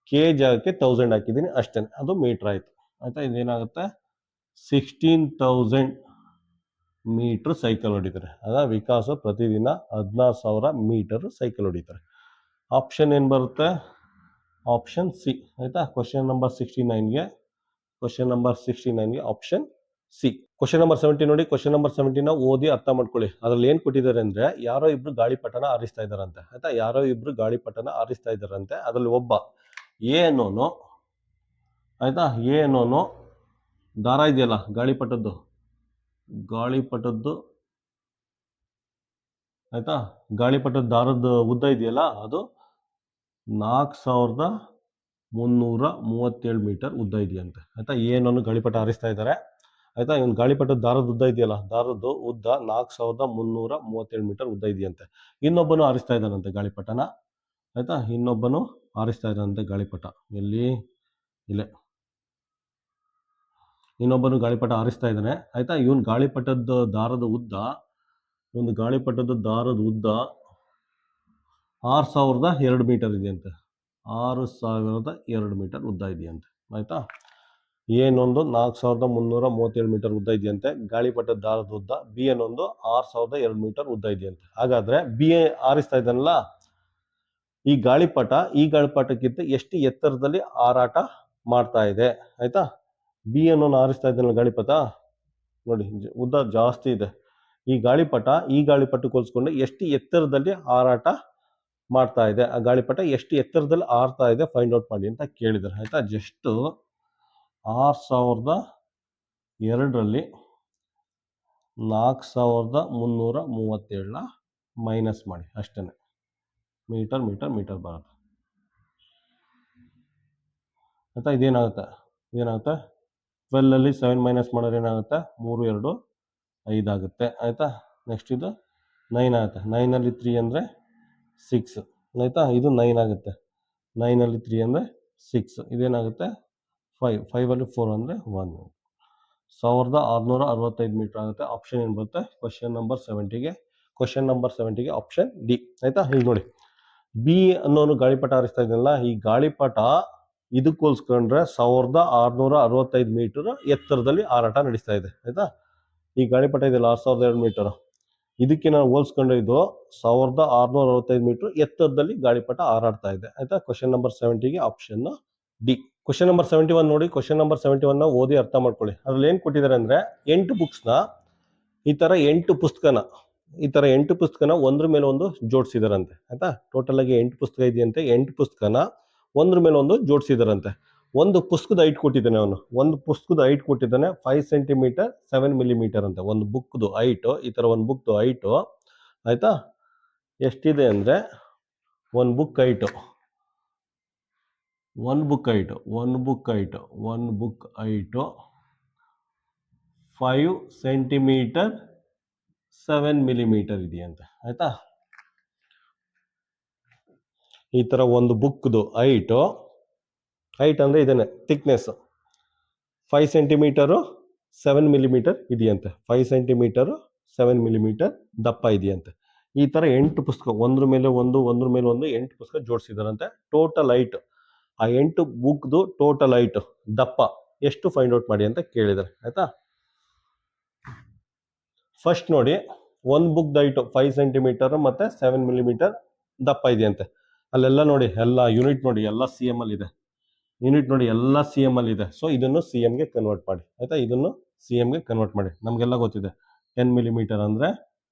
ಕೆ ಜಾಗಕ್ಕೆ 1000 ಹಾಕಿದ್ದೀನಿ ಅಷ್ಟೇ, ಅದು ಮೀಟರ್ ಆಯ್ತು ಆಯ್ತಾ. ಇದೇನಾಗುತ್ತೆ 16,000 ಮೀಟರ್ ಸೈಕಲ್ ಹೊಡಿತಾರೆ. ಅದ ವಿಕಾಸ ಪ್ರತಿದಿನ 16,000 ಮೀಟರ್ ಸೈಕಲ್ ಹೊಡಿತಾರೆ. ಆಪ್ಷನ್ ಏನು ಬರುತ್ತೆ? ಆಪ್ಷನ್ ಸಿ ಆಯ್ತಾ. ಕ್ವಶನ್ ನಂಬರ್ 69ಗೆ ಆಪ್ಷನ್ ಸಿ. ಕ್ವಶನ್ ನಂಬರ್ 70 ನೋಡಿ. ಕ್ವಶನ್ ನಂಬರ್ 70ನ ಓದಿ ಅರ್ಥ ಮಾಡ್ಕೊಳ್ಳಿ. ಅದ್ರಲ್ಲಿ ಏನ್ ಕೊಟ್ಟಿದ್ದಾರೆ ಅಂದ್ರೆ, ಯಾರೋ ಇಬ್ರು ಗಾಳಿಪಟನ ಹಾರಿಸ್ತಾ ಇದಾರಂತೆ ಆಯ್ತಾ. ಯಾರೋ ಇಬ್ರು ಗಾಳಿಪಟನ ಹಾರಿಸ್ತಾ ಇದಾರಂತೆ. ಅದ್ರಲ್ಲಿ ಒಬ್ಬ ಎ ಅನ್ನೋನು ಆಯ್ತಾ, ಎ ಅನ್ನೋನು ದಾರ ಇದೆಯಲ್ಲ ಗಾಳಿಪಟದ್ದು ಆಯ್ತಾ, ಗಾಳಿಪಟದ ದಾರದ ಉದ್ದ ಇದೆಯಲ್ಲ ಅದು 4337 ಮೀಟರ್ ಉದ್ದ ಇದೆಯಂತೆ ಆಯ್ತಾ. ಏನನ್ನು ಗಾಳಿಪಟ ಹಾರಿಸ್ತಾ ಇದ್ದಾರೆ ಆಯ್ತಾ. ಇವನು ಗಾಳಿಪಟದ ದಾರದ ಉದ್ದ ಇದೆಯಲ್ಲ, ದಾರದ್ದು ಉದ್ದ 4337 ಮೀಟರ್ ಉದ್ದ ಇದೆಯಂತೆ. ಇನ್ನೊಬ್ಬನು ಹಾರಿಸ್ತಾ ಇದ್ದಾನಂತೆ ಗಾಳಿಪಟನ ಆಯ್ತಾ. ಇನ್ನೊಬ್ಬನು ಹಾರಿಸ್ತಾ ಇದ್ದಾನಂತೆ ಗಾಳಿಪಟ. ಎಲ್ಲಿ? ಇಲ್ಲೇ ಇನ್ನೊಬ್ಬನು ಗಾಳಿಪಟ ಹಾರಿಸ್ತಾ ಇದ್ದಾನೆ ಆಯ್ತಾ. ಇವನು ಗಾಳಿಪಟದ ದಾರದ ಉದ್ದ 6002 ಮೀಟರ್ ಇದೆಯಂತೆ. 6002 ಮೀಟರ್ ಉದ್ದ ಇದೆಯಂತೆ ಆಯ್ತಾ. ಏನೊಂದು 4337 ಮೀಟರ್ ಉದ್ದ ಇದೆಯಂತೆ ಗಾಳಿಪಟದ ದಾರದ ಉದ್ದ. ಬಿ ಅನ್ನೊಂದು 6002 ಮೀಟರ್ ಉದ್ದ ಇದೆಯಂತೆ. ಹಾಗಾದ್ರೆ ಬಿ ಹಾರಿಸ್ತಾ ಇದ್ದಾನಲ್ಲ ಈ ಗಾಳಿಪಟಕ್ಕಿಂತ ಎಷ್ಟು ಎತ್ತರದಲ್ಲಿ ಹಾರಾಟ ಮಾಡ್ತಾ ಇದೆ ಆಯ್ತಾ. ಬಿ ಅನ್ನೋನು ಹಾರಿಸ್ತಾ ಇದ್ದಾನಲ್ಲ ಗಾಳಿಪಟ ನೋಡಿ, ಉದ್ದ ಜಾಸ್ತಿ ಇದೆ. ಈ ಗಾಳಿಪಟಕ್ಕೆ ಹೋಲಿಸ್ಕೊಂಡು ಎಷ್ಟು ಎತ್ತರದಲ್ಲಿ ಹಾರಾಟ ಮಾಡ್ತಾ ಇದೆ, ಆ ಗಾಳಿಪಟ ಎಷ್ಟು ಎತ್ತರದಲ್ಲಿ ಹಾರ್ತಾ ಇದೆ ಫೈಂಡ್ ಔಟ್ ಮಾಡಿ ಅಂತ ಕೇಳಿದ್ದಾರೆ ಆಯ್ತಾ. ಜಸ್ಟ್ 6002ರಲ್ಲಿ 4337 ಮೈನಸ್ ಮಾಡಿ ಅಷ್ಟೇನೆ. ಮೀಟರ್ ಬರುತ್ತೆ ಆಯ್ತಾ. ಇದೇನಾಗುತ್ತೆ 12 7 ಮೈನಸ್ ಮಾಡಿದ್ರೆ ಏನಾಗುತ್ತೆ 3 2 5 ಆಗುತ್ತೆ ಆಯ್ತಾ. ನೆಕ್ಸ್ಟ್ ಇದು 9 ಆಗುತ್ತೆ. 9ಅಲ್ಲಿ 3 ಅಂದರೆ 6 ಆಯ್ತಾ. ಇದು 9 ಆಗುತ್ತೆ. 9ಅಲ್ಲಿ 3 ಅಂದರೆ 6. ಇದೇನಾಗುತ್ತೆ 5ಅಲ್ಲಿ 4 ಅಂದರೆ 1. 1665 ಮೀಟರ್ ಆಗುತ್ತೆ. ಆಪ್ಷನ್ ಏನು ಬರುತ್ತೆ? ಕ್ವಶನ್ ನಂಬರ್ 70ಗೆ ಆಪ್ಷನ್ ಡಿ ಆಯ್ತಾ. ಈಗ ನೋಡಿ, ಬಿ ಅನ್ನೋನು ಗಾಳಿಪಟ ಹಾರಿಸ್ತಾ ಇದ್ದಲ್ಲ, ಈ ಗಾಳಿಪಟ ಇದಕ್ಕೆ ಹೋಲಿಸ್ಕೊಂಡ್ರೆ 1665 ಮೀಟರ್ ಎತ್ತರದಲ್ಲಿ ಹಾರಾಟ ನಡೆಸ್ತಾ ಇದೆ ಆಯ್ತಾ. ಈ ಗಾಳಿಪಟ ಇದೆಯಲ್ಲ 6002 ಮೀಟರ್, ಇದಕ್ಕೆ ನಾವು ಹೋಲಿಸ್ಕೊಂಡ್ರೆ ಇದು 1665 ಮೀಟರ್ ಎತ್ತರದಲ್ಲಿ ಗಾಳಿಪಟ ಹಾರಾಡ್ತಾ ಇದೆ ಆಯ್ತಾ. ಕ್ವಶನ್ ನಂಬರ್ 70ಗೆ ಆಪ್ಷನ್ ಡಿ. ಕ್ವಶನ್ ನಂಬರ್ 71 ನೋಡಿ. ಕ್ವಶನ್ ನಂಬರ್ 71ನ ಓದಿ ಅರ್ಥ ಮಾಡ್ಕೊಳ್ಳಿ. ಅದ್ರಲ್ಲಿ ಏನ್ ಕೊಟ್ಟಿದ್ದಾರೆ ಅಂದ್ರೆ, 8 ಬುಕ್ಸ್ನ ಈ ತರ 8 ಪುಸ್ತಕನ ಒಂದ್ರ ಮೇಲೆ ಒಂದು ಜೋಡಿಸಿದಾರಂತೆ ಆಯ್ತಾ. ಟೋಟಲ್ ಆಗಿ 8 ಪುಸ್ತಕ ಇದೆಯಂತೆ. 8 ಪುಸ್ತಕನ ಒಂದ್ರ ಮೇಲೆ ಒಂದು ಜೋಡಿಸಿದಾರಂತೆ. ಒಂದು ಪುಸ್ತಕದ ಹೈಟ್ ಕೊಟ್ಟಿದ್ದಾನೆ ಅವನು. ಒಂದು ಪುಸ್ತಕದ ಹೈಟ್ ಕೊಟ್ಟಿದ್ದಾನೆ 5 ಸೆಂಟಿಮೀಟರ್ 7 ಮಿಲಿಮೀಟರ್ ಅಂತ. ಒಂದು ಬುಕ್ದು ಹೈಟ್, ಈ ತರ ಒಂದು ಬುಕ್ದು ಹೈಟ್ ಆಯ್ತಾ ಎಷ್ಟಿದೆ ಅಂದ್ರೆ, ಒಂದು ಬುಕ್ ಹೈಟ್ 5 ಸೆಂಟಿಮೀಟರ್ 7 ಮಿಲಿಮೀಟರ್ ಇದೆಯಂತೆ ಆಯ್ತಾ. ಈ ತರ ಒಂದು ಬುಕ್ದು ಹೈಟ್ ಅಂದ್ರೆ ಇದೇನೆ ಥಿಕ್ನೆಸ್ 5 ಸೆಂಟಿಮೀಟರು 7 ಮಿಲಿಮೀಟರ್ ಇದೆಯಂತೆ. 5 ಸೆಂಟಿಮೀಟರ್ 7 ಮಿಲಿಮೀಟರ್ ದಪ್ಪ ಇದೆಯಂತೆ. ಈ ತರ 8 ಪುಸ್ತಕ ಒಂದ್ರ ಮೇಲೆ ಒಂದು 8 ಪುಸ್ತಕ ಜೋಡಿಸಿದಾರಂತೆ. ಟೋಟಲ್ ಹೈಟ್, ಆ 8 ಬುಕ್ದು ಟೋಟಲ್ ಹೈಟ್ ದಪ್ಪ ಎಷ್ಟು ಫೈಂಡ್ ಔಟ್ ಮಾಡಿ ಅಂತ ಕೇಳಿದ್ದಾರೆ ಆಯ್ತಾ. ಫಸ್ಟ್ ನೋಡಿ, ಒಂದು ಬುಕ್ ಹೈಟ್ 5 ಸೆಂಟಿಮೀಟರ್ ಮತ್ತೆ 7 ಮಿಲಿಮೀಟರ್ ದಪ್ಪ ಇದೆಯಂತೆ. ಅಲ್ಲೆಲ್ಲ ನೋಡಿ ಎಲ್ಲ ಯೂನಿಟ್ ನೋಡಿ ಎಲ್ಲ ಸಿ ಎಮ್ ಅಲ್ಲಿ ಇದೆ, ಯೂನಿಟ್ ನೋಡಿ ಎಲ್ಲ ಸಿ ಎಮ್ ಅಲ್ಲಿ ಇದೆ. ಸೊ ಇದನ್ನು ಸಿ ಎಮ್ಗೆ ಕನ್ವರ್ಟ್ ಮಾಡಿ ಆಯ್ತಾ, ಇದನ್ನು ಸಿ ಎಮ್ಗೆ ಕನ್ವರ್ಟ್ ಮಾಡಿ. ನಮಗೆಲ್ಲ ಗೊತ್ತಿದೆ 10 ಮಿಲಿಮೀಟರ್ ಅಂದರೆ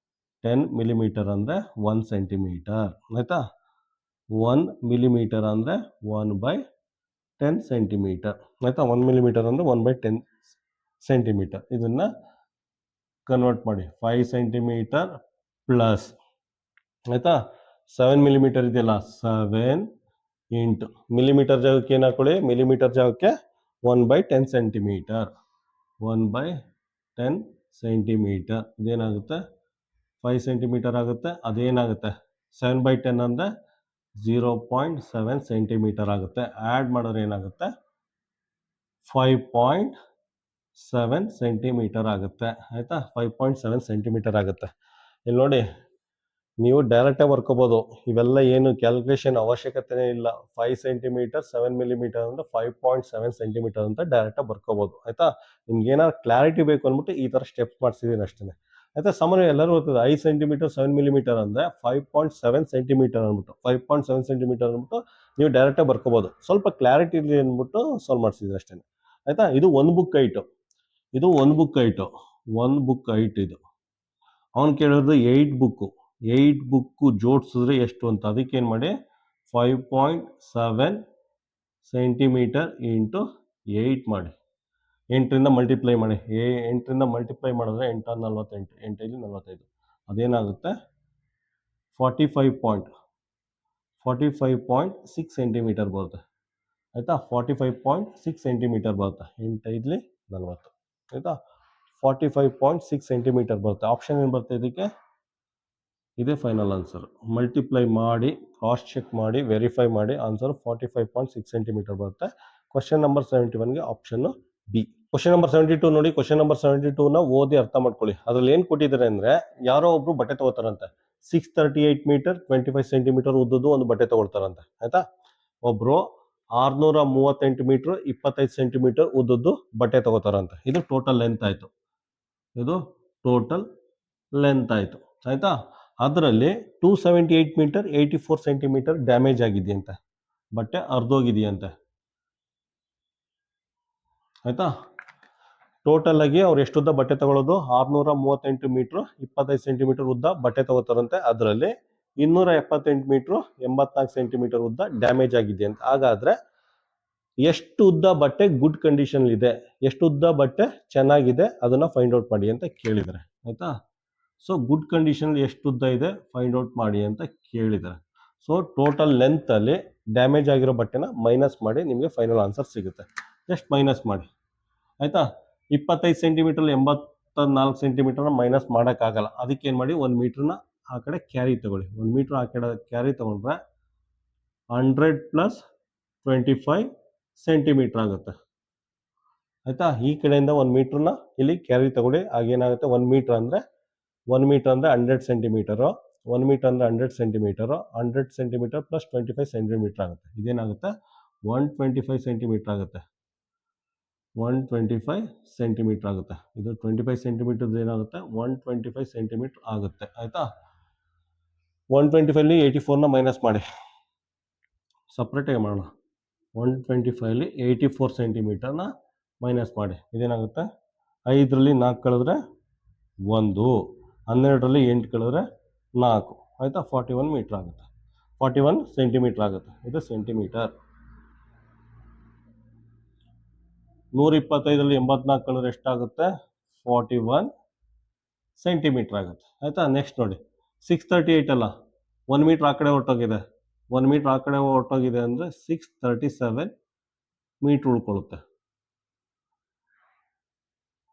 10 ಮಿಲಿಮೀಟರ್ ಅಂದರೆ 1 ಸೆಂಟಿಮೀಟರ್ ಆಯ್ತಾ. 1 ಮಿಲಿಮೀಟರ್ ಅಂದರೆ 1/10 ಸೆಂಟಿಮೀಟರ್ ಆಯ್ತಾ. 1 ಮಿಲಿಮೀಟರ್ ಅಂದರೆ 1/10 ಸೆಂಟಿಮೀಟರ್. ಇದನ್ನು ಕನ್ವರ್ಟ್ ಮಾಡಿ 5 ಸೆಂಟಿಮೀಟರ್ ಪ್ಲಸ್ ಆಯ್ತಾ 7 ಮಿಲಿಮೀಟರ್ ಇದೆಯಲ್ಲ 7 ಇಂಟು ಮಿಲಿಮೀಟರ್ ಜಾಗಕ್ಕೆ ಏನು ಹಾಕೊಳ್ಳಿ, ಮಿಲಿಮೀಟರ್ ಜಾಗಕ್ಕೆ 1/10 ಸೆಂಟಿಮೀಟರ್ 1/10 ಸೆಂಟಿಮೀಟರ್. ಇದೇನಾಗುತ್ತೆ 5 ಸೆಂಟಿಮೀಟರ್ ಆಗುತ್ತೆ. ಅದೇನಾಗುತ್ತೆ 7/10 ಅಂದರೆ 0.7 ಸೆಂಟಿಮೀಟರ್ ಆಗುತ್ತೆ. ಆ್ಯಡ್ ಮಾಡಿದ್ರೆ ಏನಾಗುತ್ತೆ 5.7 ಸೆಂಟಿಮೀಟರ್ ಆಗುತ್ತೆ ಆಯಿತಾ. 5.7 ಸೆಂಟಿಮೀಟರ್ ಆಗುತ್ತೆ. ಇಲ್ಲಿ ನೋಡಿ ನೀವು ಡೈರೆಕ್ಟಾಗಿ ಬರ್ಕೋಬೋದು, ಇವೆಲ್ಲ ಏನು ಕ್ಯಾಲ್ಕುಲೇಷನ್ ಅವಶ್ಯಕತೆನೇ ಇಲ್ಲ. 5 ಸೆಂಟಿಮೀಟರ್ 7 ಮಿಲಿಮೀಟರ್ ಅಂದರೆ 5.7 ಸೆಂಟಿಮೀಟರ್ ಅಂತ ಡೈರೆಕ್ಟಾಗಿ ಬರ್ಕೋಬೋದು ಆಯಿತಾ. ನಿಮ್ಗೆ ಏನಾದ್ರು ಕ್ಲಾರಿಟಿ ಬೇಕು ಅಂದ್ಬಿಟ್ಟು ಈ ಥರ ಸ್ಟೆಪ್ಸ್ ಮಾಡಿಸಿದ್ದೀನಿ ಅಷ್ಟೇ ಆಯಿತಾ. ಸಾಮಾನ್ಯ ಎಲ್ಲರೂ ಗೊತ್ತಿದೆ 5 ಸೆಂಟಿಮೀಟರ್ 7 ಮಿಲಿಮೀಟರ್ ಅಂದರೆ 5.7 ಸೆಂಟಿಮೀಟರ್ ಅಂದ್ಬಿಟ್ಟು 5.7 ಸೆಂಟಿಮೀಟರ್ ಅಂದ್ಬಿಟ್ಟು ನೀವು ಡೈರೆಕ್ಟಾಗಿ ಬರ್ಕೋಬೋದು. ಸ್ವಲ್ಪ ಕ್ಲಾರಿಟಿ ಇರಲಿ ಅಂದ್ಬಿಟ್ಟು ಸಾಲ್ವ್ ಮಾಡಿಸಿದ್ದೀನಿ ಅಷ್ಟೇ ಆಯಿತಾ. ಇದು ಒಂದು ಬುಕ್ ಹೈಟು, ಇದು ಒಂದು ಬುಕ್ ಹೈಟು, ಒಂದು ಬುಕ್ ಹೈಟ್ ಇದು. ಅವ್ನು ಕೇಳೋದು 8 ಬುಕ್ಕು ಜೋಡಿಸಿದ್ರೆ ಎಷ್ಟು ಅಂತ. ಅದಕ್ಕೇನು ಮಾಡಿ 5.7 ಸೆಂಟಿಮೀಟರ್ ಇಂಟು 8 ಮಾಡಿ, 8ರಿಂದ ಮಲ್ಟಿಪ್ಲೈ ಮಾಡಿ. 8ರಿಂದ ಮಲ್ಟಿಪ್ಲೈ ಮಾಡಿದ್ರೆ 8 48, 8 45, ಅದೇನಾಗುತ್ತೆ 45.6 ಸೆಂಟಿಮೀಟರ್ ಬರುತ್ತೆ ಆಯಿತಾ. 45.6 ಸೆಂಟಿಮೀಟರ್ ಬರುತ್ತೆ. 8 40 ಆಯಿತಾ. 45.6 ಸೆಂಟಿಮೀಟರ್ ಬರುತ್ತೆ. ಆಪ್ಷನ್ ಏನು ಬರುತ್ತೆ ಇದಕ್ಕೆ, ಇದೇ ಫೈನಲ್ ಆನ್ಸರ್. ಮಲ್ಟಿಪ್ಲೈ ಮಾಡಿ, ಕ್ರಾಸ್ ಚೆಕ್ ಮಾಡಿ, ವೆರಿಫೈ ಮಾಡಿ, ಆನ್ಸರ್ 45.6 ಸೆಂಟಿಮೀಟರ್ ಬರುತ್ತೆ. ಕ್ವಶನ್ ನಂಬರ್ 71ಗೆ ಆಪ್ಷನ್ನು ಬಿ. ಕ್ವಶನ್ ನಂಬರ್ 72 ನೋಡಿ. ಕ್ವಶನ್ ನಂಬರ್ 72ನ ಓದಿ ಅರ್ಥ ಮಾಡ್ಕೊಳ್ಳಿ. ಅದ್ರಲ್ಲಿ ಏನು ಕೊಟ್ಟಿದ್ದಾರೆ ಅಂದರೆ, ಯಾರೋ ಒಬ್ರು ಬಟ್ಟೆ ತಗೋತಾರಂತೆ 638 ಮೀಟರ್ 25 ಸೆಂಟಿಮೀಟರ್ ಉದ್ದದ್ದು ಒಂದು ಬಟ್ಟೆ ತಗೊಳ್ತಾರಂತೆ ಆಯಿತಾ. ಒಬ್ಬರು 638 ಮೀಟ್ರ್ 25 ಸೆಂಟಿಮೀಟರ್ ಉದ್ದದ್ದು ಬಟ್ಟೆ ತಗೋತಾರಂತೆ. ಇದು ಟೋಟಲ್ ಲೆಂತ್ ಆಯಿತು, ಇದು ಟೋಟಲ್ ಲೆಂತ್ ಆಯಿತು ಆಯಿತಾ. ಅದರಲ್ಲಿ 278 ಮೀಟರ್ 84 ಸೆಂಟಿಮೀಟರ್ ಡ್ಯಾಮೇಜ್ ಆಗಿದೆಯಂತೆ, ಬಟ್ಟೆ ಅರ್ಧೋಗಿದೆಯಂತೆ ಆಯಿತಾ. ಟೋಟಲ್ ಆಗಿ ಅವ್ರು ಎಷ್ಟುದ್ದ ಬಟ್ಟೆ ತಗೊಳ್ಳೋದು 638 ಮೀಟ್ರ್ 25 ಸೆಂಟಿಮೀಟರ್ ಉದ್ದ ಬಟ್ಟೆ ತಗೋತಾರಂತೆ. ಅದರಲ್ಲಿ 278 ಮೀಟ್ರ್ 84 ಸೆಂಟಿಮೀಟರ್ ಉದ್ದ ಡ್ಯಾಮೇಜ್ ಆಗಿದೆ ಅಂತ. ಹಾಗಾದರೆ ಎಷ್ಟು ಉದ್ದ ಬಟ್ಟೆ ಗುಡ್ ಕಂಡೀಷನ್ ಇದೆ, ಎಷ್ಟು ಉದ್ದ ಬಟ್ಟೆ ಚೆನ್ನಾಗಿದೆ, ಅದನ್ನು ಫೈಂಡ್ ಔಟ್ ಮಾಡಿ ಅಂತ ಕೇಳಿದ್ದಾರೆ ಆಯಿತಾ. ಸೊ ಗುಡ್ ಕಂಡೀಷನ್ ಎಷ್ಟು ಉದ್ದ ಇದೆ ಫೈಂಡ್ ಔಟ್ ಮಾಡಿ ಅಂತ ಕೇಳಿದ್ದಾರೆ. ಸೊ ಟೋಟಲ್ ಲೆಂತಲ್ಲಿ ಡ್ಯಾಮೇಜ್ ಆಗಿರೋ ಬಟ್ಟೆನ ಮೈನಸ್ ಮಾಡಿ ನಿಮಗೆ ಫೈನಲ್ ಆನ್ಸರ್ ಸಿಗುತ್ತೆ. ಜಸ್ಟ್ ಮೈನಸ್ ಮಾಡಿ ಆಯಿತಾ. 25 ಸೆಂಟಿಮೀಟರ್ 84 ಸೆಂಟಿಮೀಟರ್ನ ಮೈನಸ್ ಮಾಡೋಕ್ಕಾಗಲ್ಲ. ಅದಕ್ಕೇನು ಮಾಡಿ 1 ಮೀಟ್ರನ್ನ ಆ ಕಡೆ ಕ್ಯಾರಿ ತಗೊಳ್ಳಿ. 1 ಮೀಟ್ರ್ ಆ ಕಡೆ ಕ್ಯಾರಿ ತಗೊಂಡ್ರೆ 100 + 25 ಸೆಂಟಿಮೀಟರ್ ಆಗುತ್ತೆ ಆಯಿತಾ. ಈ ಕಡೆಯಿಂದ 1 ಮೀಟ್ರನ್ನ ಇಲ್ಲಿ ಕ್ಯಾರಿ ತಗೊಳ್ಳಿ. ಆಗೇನಾಗುತ್ತೆ 1 ಮೀಟ್ರ್ ಅಂದರೆ 100 ಸೆಂಟಿಮೀಟರು, 1 ಮೀಟ್ರ್ ಅಂದರೆ 100 ಸೆಂಟಿಮೀಟರು, 100 ಸೆಂಟಿಮೀಟರ್ + 25 ಸೆಂಟಿಮೀಟರ್ ಆಗುತ್ತೆ. ಇದೇನಾಗುತ್ತೆ 125 ಸೆಂಟಿಮೀಟರ್ ಆಗುತ್ತೆ, 125 ಸೆಂಟಿಮೀಟರ್ ಆಗುತ್ತೆ. ಇದು 25 ಸೆಂಟಿಮೀಟರ್ ಏನಾಗುತ್ತೆ 125 ಸೆಂಟಿಮೀಟರ್ ಆಗುತ್ತೆ ಆಯಿತಾ. 125 84ನ ಮೈನಸ್ ಮಾಡಿ, ಸಪ್ರೇಟಾಗಿ ಮಾಡೋಣ. 125 84 ಸೆಂಟಿಮೀಟರ್ನ ಮೈನಸ್ ಮಾಡಿ. ಇದೇನಾಗುತ್ತೆ 5ರಲ್ಲಿ 4 ಕಳೆದ್ರೆ 1, 12ರಲ್ಲಿ 8 ಕಳೆದ್ರೆ 4 ಆಯಿತಾ. 41 ಮೀಟ್ರ್ ಆಗುತ್ತೆ, 41 ಸೆಂಟಿಮೀಟರ್ ಆಗುತ್ತೆ. ಇದು ಸೆಂಟಿಮೀಟರ್. 125ರಲ್ಲಿ 84 ಕಳೆದ್ರೆ ಎಷ್ಟಾಗುತ್ತೆ 41 ಸೆಂಟಿಮೀಟರ್ ಆಗುತ್ತೆ ಆಯಿತಾ. ನೆಕ್ಸ್ಟ್ ನೋಡಿ 638 ಅಲ್ಲ, 1 ಮೀಟ್ರ್ ಆ ಕಡೆ ಹೊರಟೋಗಿದೆ, 1 ಮೀಟ್ರ್ ಆ ಕಡೆ ಹೊರಟೋಗಿದೆ ಅಂದರೆ 637 ಮೀಟ್ರ್ ಉಳ್ಕೊಳ್ಳುತ್ತೆ.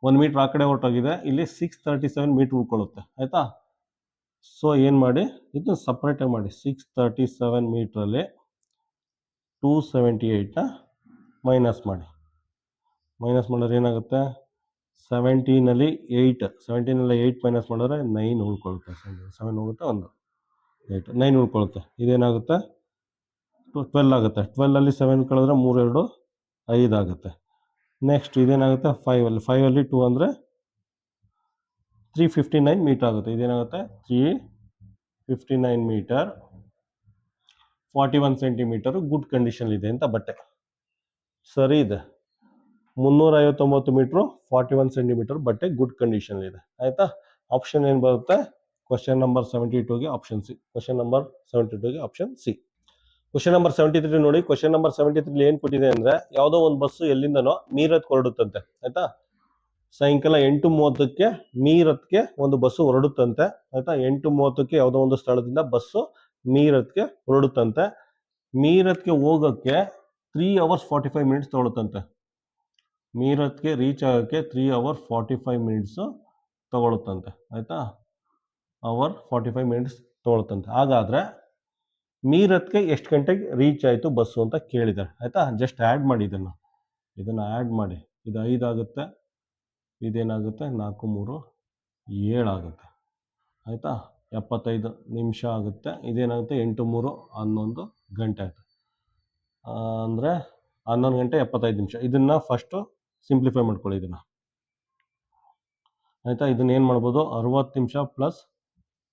1 ಮೀಟ್ರ್ ಆ ಕಡೆ ಹೊರಟೋಗಿದೆ, ಇಲ್ಲಿ 637 ಮೀಟ್ರ್ ಉಳ್ಕೊಳ್ಳುತ್ತೆ ಆಯಿತಾ. ಸೊ ಏನು ಮಾಡಿ ಇದನ್ನು ಸಪ್ರೇಟಾಗಿ ಮಾಡಿ. 637 ಮೀಟ್ರಲ್ಲಿ 278ನ ಮೈನಸ್ ಮಾಡಿ. ಮೈನಸ್ ಮಾಡಿದ್ರೆ ಏನಾಗುತ್ತೆ 17ನಲ್ಲಿ 8 ಮೈನಸ್ ಮಾಡಿದ್ರೆ 9 ಉಳ್ಕೊಳ್ಳುತ್ತೆ. 7 ಹೋಗುತ್ತೆ, 1 8 9 ಉಳ್ಕೊಳ್ಳುತ್ತೆ. ಇದೇನಾಗುತ್ತೆ 12 ಆಗುತ್ತೆ. 12ರಲ್ಲಿ 7 ಕಳೆದ್ರೆ 3 2 5 ಆಗುತ್ತೆ. ನೆಕ್ಸ್ಟ್ ಇದೇನಾಗುತ್ತೆ 5ರಲ್ಲಿ 2 ಅಂದರೆ 359 ಮೀಟರ್ ಆಗುತ್ತೆ. ಇದೇನಾಗುತ್ತೆ 359 ಮೀಟರ್ 41 ಸೆಂಟಿಮೀಟರ್ ಗುಡ್ ಕಂಡೀಷನ್ ಇದೆ ಅಂತ ಬಟ್ಟೆ. ಸರಿ ಇದೆ. 359 ಮೀಟ್ರು 41 ಸೆಂಟಿಮೀಟರ್ ಬಟ್ಟೆ ಗುಡ್ ಕಂಡೀಷನ್ ಇದೆ. ಆಯ್ತಾ? ಆಪ್ಷನ್ ಏನು ಬರುತ್ತೆ? ಕ್ವಶನ್ ನಂಬರ್ 72ಗೆ ಆಪ್ಷನ್ ಸಿ. ಕ್ವಶನ್ ನಂಬರ್ 72ಗೆ ಆಪ್ಷನ್ ಸಿ. ಕ್ವಶನ್ ನಂಬರ್ 73 ನೋಡಿ. ಕ್ವಶನ್ ನಂಬರ್ 73 ಏನ್ ಕೊಟ್ಟಿದೆ ಅಂದ್ರೆ, ಯಾವುದೋ ಒಂದು ಬಸ್ಸು ಎಲ್ಲಿಂದನೋ ಮೀರತ್ ಹೊರಡುತ್ತಂತೆ. ಆಯ್ತಾ? ಸಾಯಂಕಾಲ 8:30ಕ್ಕೆ ಮೀರತ್ಗೆ ಒಂದು ಬಸ್ಸು ಹೊರಡುತ್ತಂತೆ. ಆಯ್ತಾ? 8:30ಕ್ಕೆ ಯಾವುದೋ ಒಂದು ಸ್ಥಳದಿಂದ ಬಸ್ಸು ಮೀರತ್ಗೆ ಹೊರಡುತ್ತಂತೆ. ಮೀರತ್ಗೆ ಹೋಗೋಕ್ಕೆ 3 hours 45 minutes ತಗೊಳುತ್ತಂತೆ. ಮೀರತ್ಗೆ ರೀಚ್ ಆಗೋಕ್ಕೆ 3 hours 45 minutes ತಗೊಳುತ್ತಂತೆ. ಆಯ್ತಾ? 45 minutes ತಗೊಳುತ್ತಂತೆ. ಹಾಗಾದ್ರೆ ಮೀರತ್ಗೆ ಎಷ್ಟು ಗಂಟೆಗೆ ರೀಚ್ ಆಯಿತು ಬಸ್ಸು ಅಂತ ಕೇಳಿದ್ದಾರೆ. ಆಯ್ತಾ? ಜಸ್ಟ್ ಆ್ಯಡ್ ಮಾಡಿ ಇದನ್ನು ಆ್ಯಡ್ ಮಾಡಿ. ಇದು 5 ಆಗುತ್ತೆ, ಇದೇನಾಗುತ್ತೆ 4 3 7 ಆಗುತ್ತೆ. ಆಯಿತಾ? 75 ನಿಮಿಷ ಆಗುತ್ತೆ. ಇದೇನಾಗುತ್ತೆ 8 3 11 ಗಂಟೆ ಆಗುತ್ತೆ. ಅಂದರೆ 11 ಗಂಟೆ 75 ನಿಮಿಷ. ಇದನ್ನು ಫಸ್ಟು ಸಿಂಪ್ಲಿಫೈ ಮಾಡ್ಕೊಳ್ಳಿ ಇದನ್ನು. ಆಯಿತಾ? ಇದನ್ನು ಏನು ಮಾಡ್ಬೋದು? 60 ನಿಮಿಷ ಪ್ಲಸ್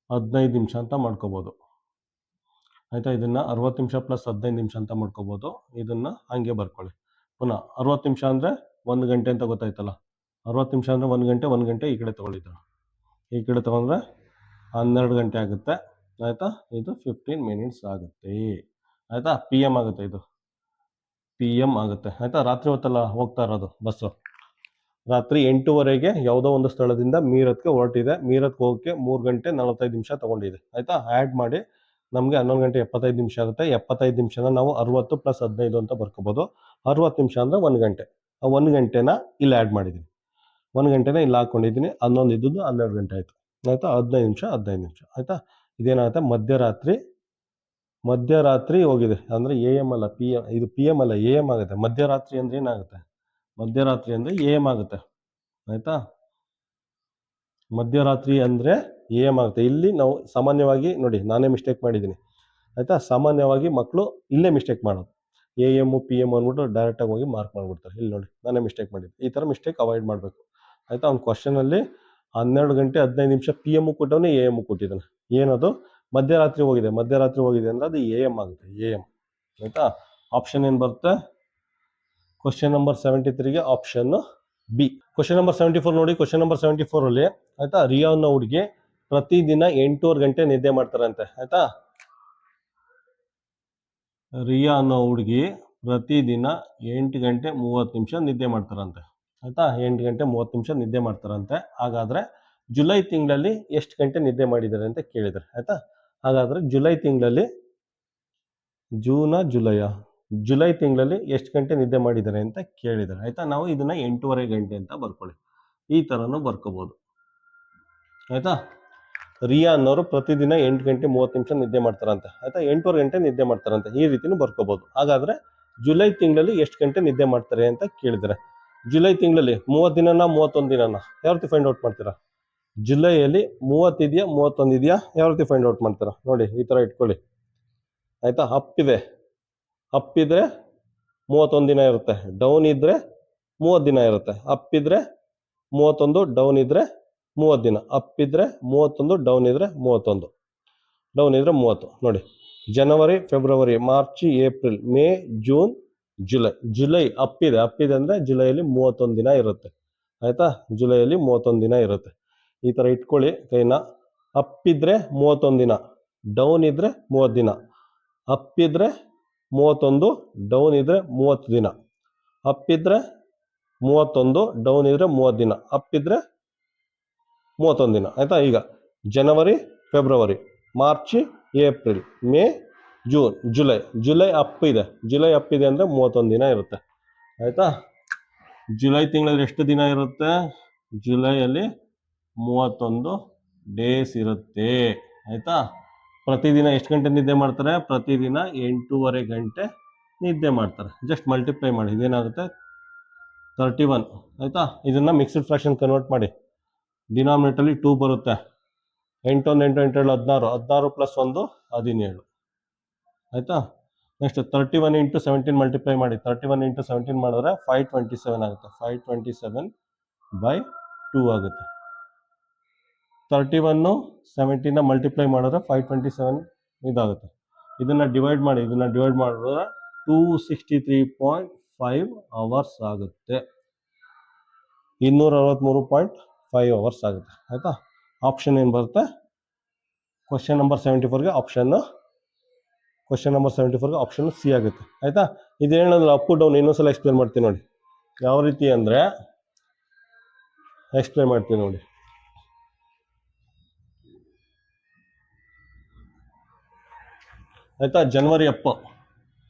15 ನಿಮಿಷ ಅಂತ ಮಾಡ್ಕೋಬೋದು. ಆಯಿತಾ? ಇದನ್ನು 60 ನಿಮಿಷ ಪ್ಲಸ್ 15 ನಿಮಿಷ ಅಂತ ಮಾಡ್ಕೋಬೋದು. ಇದನ್ನು ಹಾಗೆ ಬರ್ಕೊಳ್ಳಿ. ಪುನಃ 60 ನಿಮಿಷ ಅಂದರೆ 1 ಗಂಟೆ ಅಂತ ಗೊತ್ತಾಯ್ತಲ್ಲ. 60 ನಿಮಿಷ ಅಂದರೆ 1 ಗಂಟೆ, 1 ಗಂಟೆ ಈ ಕಡೆ ತೊಗೊಳ್ಳಿದ್ದು. ಈ ಕಡೆ ತೊಗೊಂಡ್ರೆ 12 ಗಂಟೆ ಆಗುತ್ತೆ. ಆಯಿತಾ? ಇದು 15 minutes ಆಗುತ್ತೆ. ಆಯಿತಾ? ಪಿ ಎಮ್ ಆಗುತ್ತೆ. ಇದು ಪಿ ಎಮ್ ಆಗುತ್ತೆ. ಆಯಿತಾ? ರಾತ್ರಿ ಹೊತ್ತಲ್ಲ ಹೋಗ್ತಾ ಇರೋದು ಬಸ್ಸು. ರಾತ್ರಿ 8:30ಗೆ ಯಾವುದೋ ಒಂದು ಸ್ಥಳದಿಂದ ಮೀರತ್ಗೆ ಹೊರಟಿದೆ. ಮೀರತ್ಗೆ ಹೋಗೋಕ್ಕೆ 3 ಗಂಟೆ 45 ನಿಮಿಷ ತೊಗೊಂಡಿದೆ. ಆಯಿತಾ? ಆ್ಯಡ್ ಮಾಡಿ ನಮಗೆ 11 ಗಂಟೆ 75 ನಿಮಿಷ ಆಗುತ್ತೆ. 75 ನಿಮಿಷನ ನಾವು 60 ಪ್ಲಸ್ 15 ಅಂತ ಬರ್ಕೋಬೋದು. 60 ನಿಮಿಷ ಅಂದರೆ 1 ಗಂಟೆ. ಆ 1 ಗಂಟೆನ ಇಲ್ಲಿ ಆ್ಯಡ್ ಮಾಡಿದ್ದೀನಿ. 1 ಗಂಟೆನ ಇಲ್ಲಿ ಹಾಕ್ಕೊಂಡಿದ್ದೀನಿ. 11 ಇದ್ದದ್ದು 12 ಗಂಟೆ ಆಯಿತು. ಆಯಿತಾ? 15 ನಿಮಿಷ 15 ನಿಮಿಷ. ಆಯಿತಾ? ಇದೇನಾಗುತ್ತೆ? ಮಧ್ಯರಾತ್ರಿ ಹೋಗಿದೆ. ಅಂದರೆ ಎ ಎಮ್ ಅಲ್ಲ, ಪಿ ಎಮ್. ಇದು ಪಿ ಎಮ್ ಅಲ್ಲ, ಎ ಎಮ್ ಆಗುತ್ತೆ. ಮಧ್ಯರಾತ್ರಿ ಅಂದರೆ ಏನಾಗುತ್ತೆ? ಮಧ್ಯರಾತ್ರಿ ಅಂದರೆ ಎ ಎಮ್ ಆಗುತ್ತೆ. ಆಯಿತಾ? ಮಧ್ಯರಾತ್ರಿ ಅಂದರೆ ಎ ಎಮ್ ಆಗುತ್ತೆ. ಇಲ್ಲಿ ನಾವು ಸಾಮಾನ್ಯವಾಗಿ ನೋಡಿ, ನಾನೇ ಮಿಸ್ಟೇಕ್ ಮಾಡಿದ್ದೀನಿ. ಆಯಿತಾ? ಸಾಮಾನ್ಯವಾಗಿ ಮಕ್ಕಳು ಇಲ್ಲೇ ಮಿಸ್ಟೇಕ್ ಮಾಡೋದು. ಎ ಎಮ್ ಪಿ ಎಮ್ ಅಂದ್ಬಿಟ್ಟು ಡೈರೆಕ್ಟಾಗಿ ಹೋಗಿ ಮಾರ್ಕ್ ಮಾಡಿಬಿಡ್ತಾರೆ. ಇಲ್ಲಿ ನೋಡಿ, ನಾನೇ ಮಿಸ್ಟೇಕ್ ಮಾಡಿದ್ದೆ. ಈ ಥರ ಮಿಸ್ಟೇಕ್ ಅವಾಯ್ಡ್ ಮಾಡಬೇಕು. ಆಯಿತಾ? ಅವ್ನು ಕ್ವಶನಲ್ಲಿ 12 ಗಂಟೆ 15 ನಿಮಿಷ ಪಿ ಎಮ್ ಕೊಟ್ಟವನೇ ಎ ಎಮ್ ಕೊಟ್ಟಿದ್ದಾನೆ. ಏನದು? ಮಧ್ಯರಾತ್ರಿ ಹೋಗಿದೆ ಅಂದರೆ ಅದು ಎ ಎಮ್ ಆಗುತ್ತೆ. A M. ಆಯಿತಾ? ಆಪ್ಷನ್ ಏನು ಬರುತ್ತೆ? ಕ್ವಶನ್ ನಂಬರ್ 73ಗೆ ಆಪ್ಷನ್ ಬಿ. ಕ್ವಶನ್ ನಂಬರ್ 74 ನೋಡಿ. ಕ್ವಶನ್ ನಂಬರ್ 74 ಅಲ್ಲಿ ಆಯ್ತಾ, ರಿಯಾ ಅನ್ನೋ ಹುಡುಗಿ ಪ್ರತಿದಿನ 8:30 ಗಂಟೆ ನಿದ್ದೆ ಮಾಡ್ತಾರಂತೆ. ಆಯ್ತಾ? ರಿಯಾ ಅನ್ನೋ ಹುಡುಗಿ ಪ್ರತಿದಿನ 8 ಗಂಟೆ 30 ನಿಮಿಷ ನಿದ್ದೆ ಮಾಡ್ತಾರಂತೆ. ಆಯ್ತಾ? 8 ಗಂಟೆ 30 ನಿಮಿಷ ನಿದ್ದೆ ಮಾಡ್ತಾರಂತೆ. ಹಾಗಾದ್ರೆ ಜುಲೈ ತಿಂಗಳಲ್ಲಿ ಎಷ್ಟು ಗಂಟೆ ನಿದ್ದೆ ಮಾಡಿದ್ದಾರೆ ಅಂತ ಕೇಳಿದ್ದಾರೆ. ಆಯ್ತಾ? ಹಾಗಾದ್ರೆ ಜುಲೈ ತಿಂಗಳಲ್ಲಿ ಜುಲೈ ತಿಂಗಳಲ್ಲಿ ಎಷ್ಟು ಗಂಟೆ ನಿದ್ದೆ ಮಾಡಿದ್ದಾರೆ ಅಂತ ಕೇಳಿದ್ದಾರೆ. ಆಯ್ತಾ? ನಾವು ಇದನ್ನ 8:30 ಗಂಟೆ ಅಂತ ಬರ್ಕೊಳ್ಳಿ. ಈ ಥರನೂ ಬರ್ಕೋಬೋದು. ಆಯ್ತಾ? ರಿಯಾ ಅನ್ನೋರು ಪ್ರತಿದಿನ 8 ಗಂಟೆ 30 ನಿಮಿಷ ನಿದ್ದೆ ಮಾಡ್ತಾರಂತೆ. ಆಯ್ತಾ? 8:30 ಗಂಟೆ ನಿದ್ದೆ ಮಾಡ್ತಾರಂತೆ. ಈ ರೀತಿನೂ ಬರ್ಕೋಬೋದು. ಹಾಗಾದ್ರೆ ಜುಲೈ ತಿಂಗಳಲ್ಲಿ ಎಷ್ಟು ಗಂಟೆ ನಿದ್ದೆ ಮಾಡ್ತಾರೆ ಅಂತ ಕೇಳಿದ್ದಾರೆ. ಜುಲೈ ತಿಂಗಳಲ್ಲಿ 30 ದಿನನ 31 ದಿನನ ಯಾವ ರೀತಿ ಫೈಂಡ್ ಔಟ್ ಮಾಡ್ತೀರಾ? ಜುಲೈಯಲ್ಲಿ 30 ಇದೆಯಾ 31 ಇದೆಯಾ ಯಾವ ರೀತಿ ಫೈಂಡ್ ಔಟ್ ಮಾಡ್ತೀರಾ? ನೋಡಿ, ಈ ಥರ ಇಟ್ಕೊಳ್ಳಿ. ಆಯ್ತಾ? ಅಪ್ ಇದ್ರೆ 31 ದಿನ ಇರುತ್ತೆ. ಡೌನ್ ಇದ್ರೆ 30 ದಿನ ಇರುತ್ತೆ. ಅಪ್ ಇದ್ರೆ 31, ಡೌನ್ ಇದ್ರೆ 30 ದಿನ. ಅಪ್ ಇದ್ರೆ 31, ಡೌನ್ ಇದ್ರೆ 31. ಡೌನ್ ಇದ್ರೆ 30. ನೋಡಿ, ಜನವರಿ, ಫೆಬ್ರವರಿ, ಮಾರ್ಚ್, ಏಪ್ರಿಲ್, ಮೇ, ಜೂನ್, ಜುಲೈ ಅಪ್ ಇದೆ ಅಂದರೆ ಜುಲೈಯಲ್ಲಿ 31 ದಿನ ಇರುತ್ತೆ. ಆಯಿತಾ? ಜುಲೈಯಲ್ಲಿ 31 ದಿನ ಇರುತ್ತೆ. ಈ ಥರ ಇಟ್ಕೊಳ್ಳಿ ಕೈನ. ಅಪ್ ಇದ್ರೆ 31 ದಿನ, ಡೌನ್ ಇದ್ರೆ 30 ದಿನ. ಅಪ್ ಇದ್ರೆ 31, ಡೌನ್ ಇದ್ರೆ 30 ದಿನ. ಅಪ್ ಇದ್ರೆ 31, ಡೌನ್ ಇದ್ರೆ 30 ದಿನ. ಅಪ್ ಇದ್ರೆ 31 ದಿನ. ಆಯಿತಾ? ಈಗ ಜನವರಿ, ಫೆಬ್ರವರಿ, ಮಾರ್ಚ್, ಏಪ್ರಿಲ್, ಮೇ, ಜೂನ್, ಜುಲೈ ಅಪ್ ಇದೆ ಅಂದರೆ 31 ದಿನ ಇರುತ್ತೆ. ಆಯಿತಾ? ಜುಲೈ ತಿಂಗಳಲ್ಲಿ ಎಷ್ಟು ದಿನ ಇರುತ್ತೆ? ಜುಲೈಯಲ್ಲಿ 31 ಡೇಸ್ ಇರುತ್ತೆ. ಆಯಿತಾ? ಪ್ರತಿದಿನ ಎಷ್ಟು ಗಂಟೆ ನಿದ್ದೆ ಮಾಡ್ತಾರೆ? ಪ್ರತಿದಿನ 8:30 ಗಂಟೆ ನಿದ್ದೆ ಮಾಡ್ತಾರೆ. ಜಸ್ಟ್ ಮಲ್ಟಿಪ್ಲೈ ಮಾಡಿ. ಇದೇನಾಗುತ್ತೆ? 31. ಆಯಿತಾ? ಇದನ್ನು ಮಿಕ್ಸ್ಡ್ ಫ್ರಾಕ್ಷನ್ ಕನ್ವರ್ಟ್ ಮಾಡಿ. ಡಿನಾಮಿನೇಟರ್ಲಿ 2 ಬರುತ್ತೆ. 8 1 8 8 7 16 ಪ್ಲಸ್ 1 17. ಆಯಿತಾ? ನೆಕ್ಸ್ಟ್ 31 ಇಂಟು 17 ಮಲ್ಟಿಪ್ಲೈ ಮಾಡಿ. 31 ಇಂಟು 17 ಮಾಡಿದ್ರೆ 527 ಆಗುತ್ತೆ. 527/2 ಆಗುತ್ತೆ. 31 17 ಮಲ್ಟಿಪ್ಲೈ ಮಾಡಿದ್ರೆ 527 ಇದಾಗುತ್ತೆ. ಇದನ್ನು ಡಿವೈಡ್ ಮಾಡಿದ್ರೆ 263.5 ಅವರ್ಸ್ ಆಗುತ್ತೆ. 263.5 ಅವರ್ಸ್ ಆಗುತ್ತೆ. ಆಯಿತಾ? ಆಪ್ಷನ್ ಏನು ಬರುತ್ತೆ? ಕ್ವಶನ್ ನಂಬರ್ 74ಗೆ ಆಪ್ಷನ್ ಸಿ ಆಗುತ್ತೆ. ಆಯಿತಾ? ಇದು ಹೇಳೋದು ಅಪ್ ಡೌನ್ ಇನ್ನೊಂದ್ಸಲ ಎಕ್ಸ್ಪ್ಲೇನ್ ಮಾಡ್ತೀನಿ ನೋಡಿ. ಯಾವ ರೀತಿ ಅಂದರೆ ಎಕ್ಸ್ಪ್ಲೇನ್ ಮಾಡ್ತೀನಿ ನೋಡಿ. ಆಯಿತಾ? ಜನವರಿ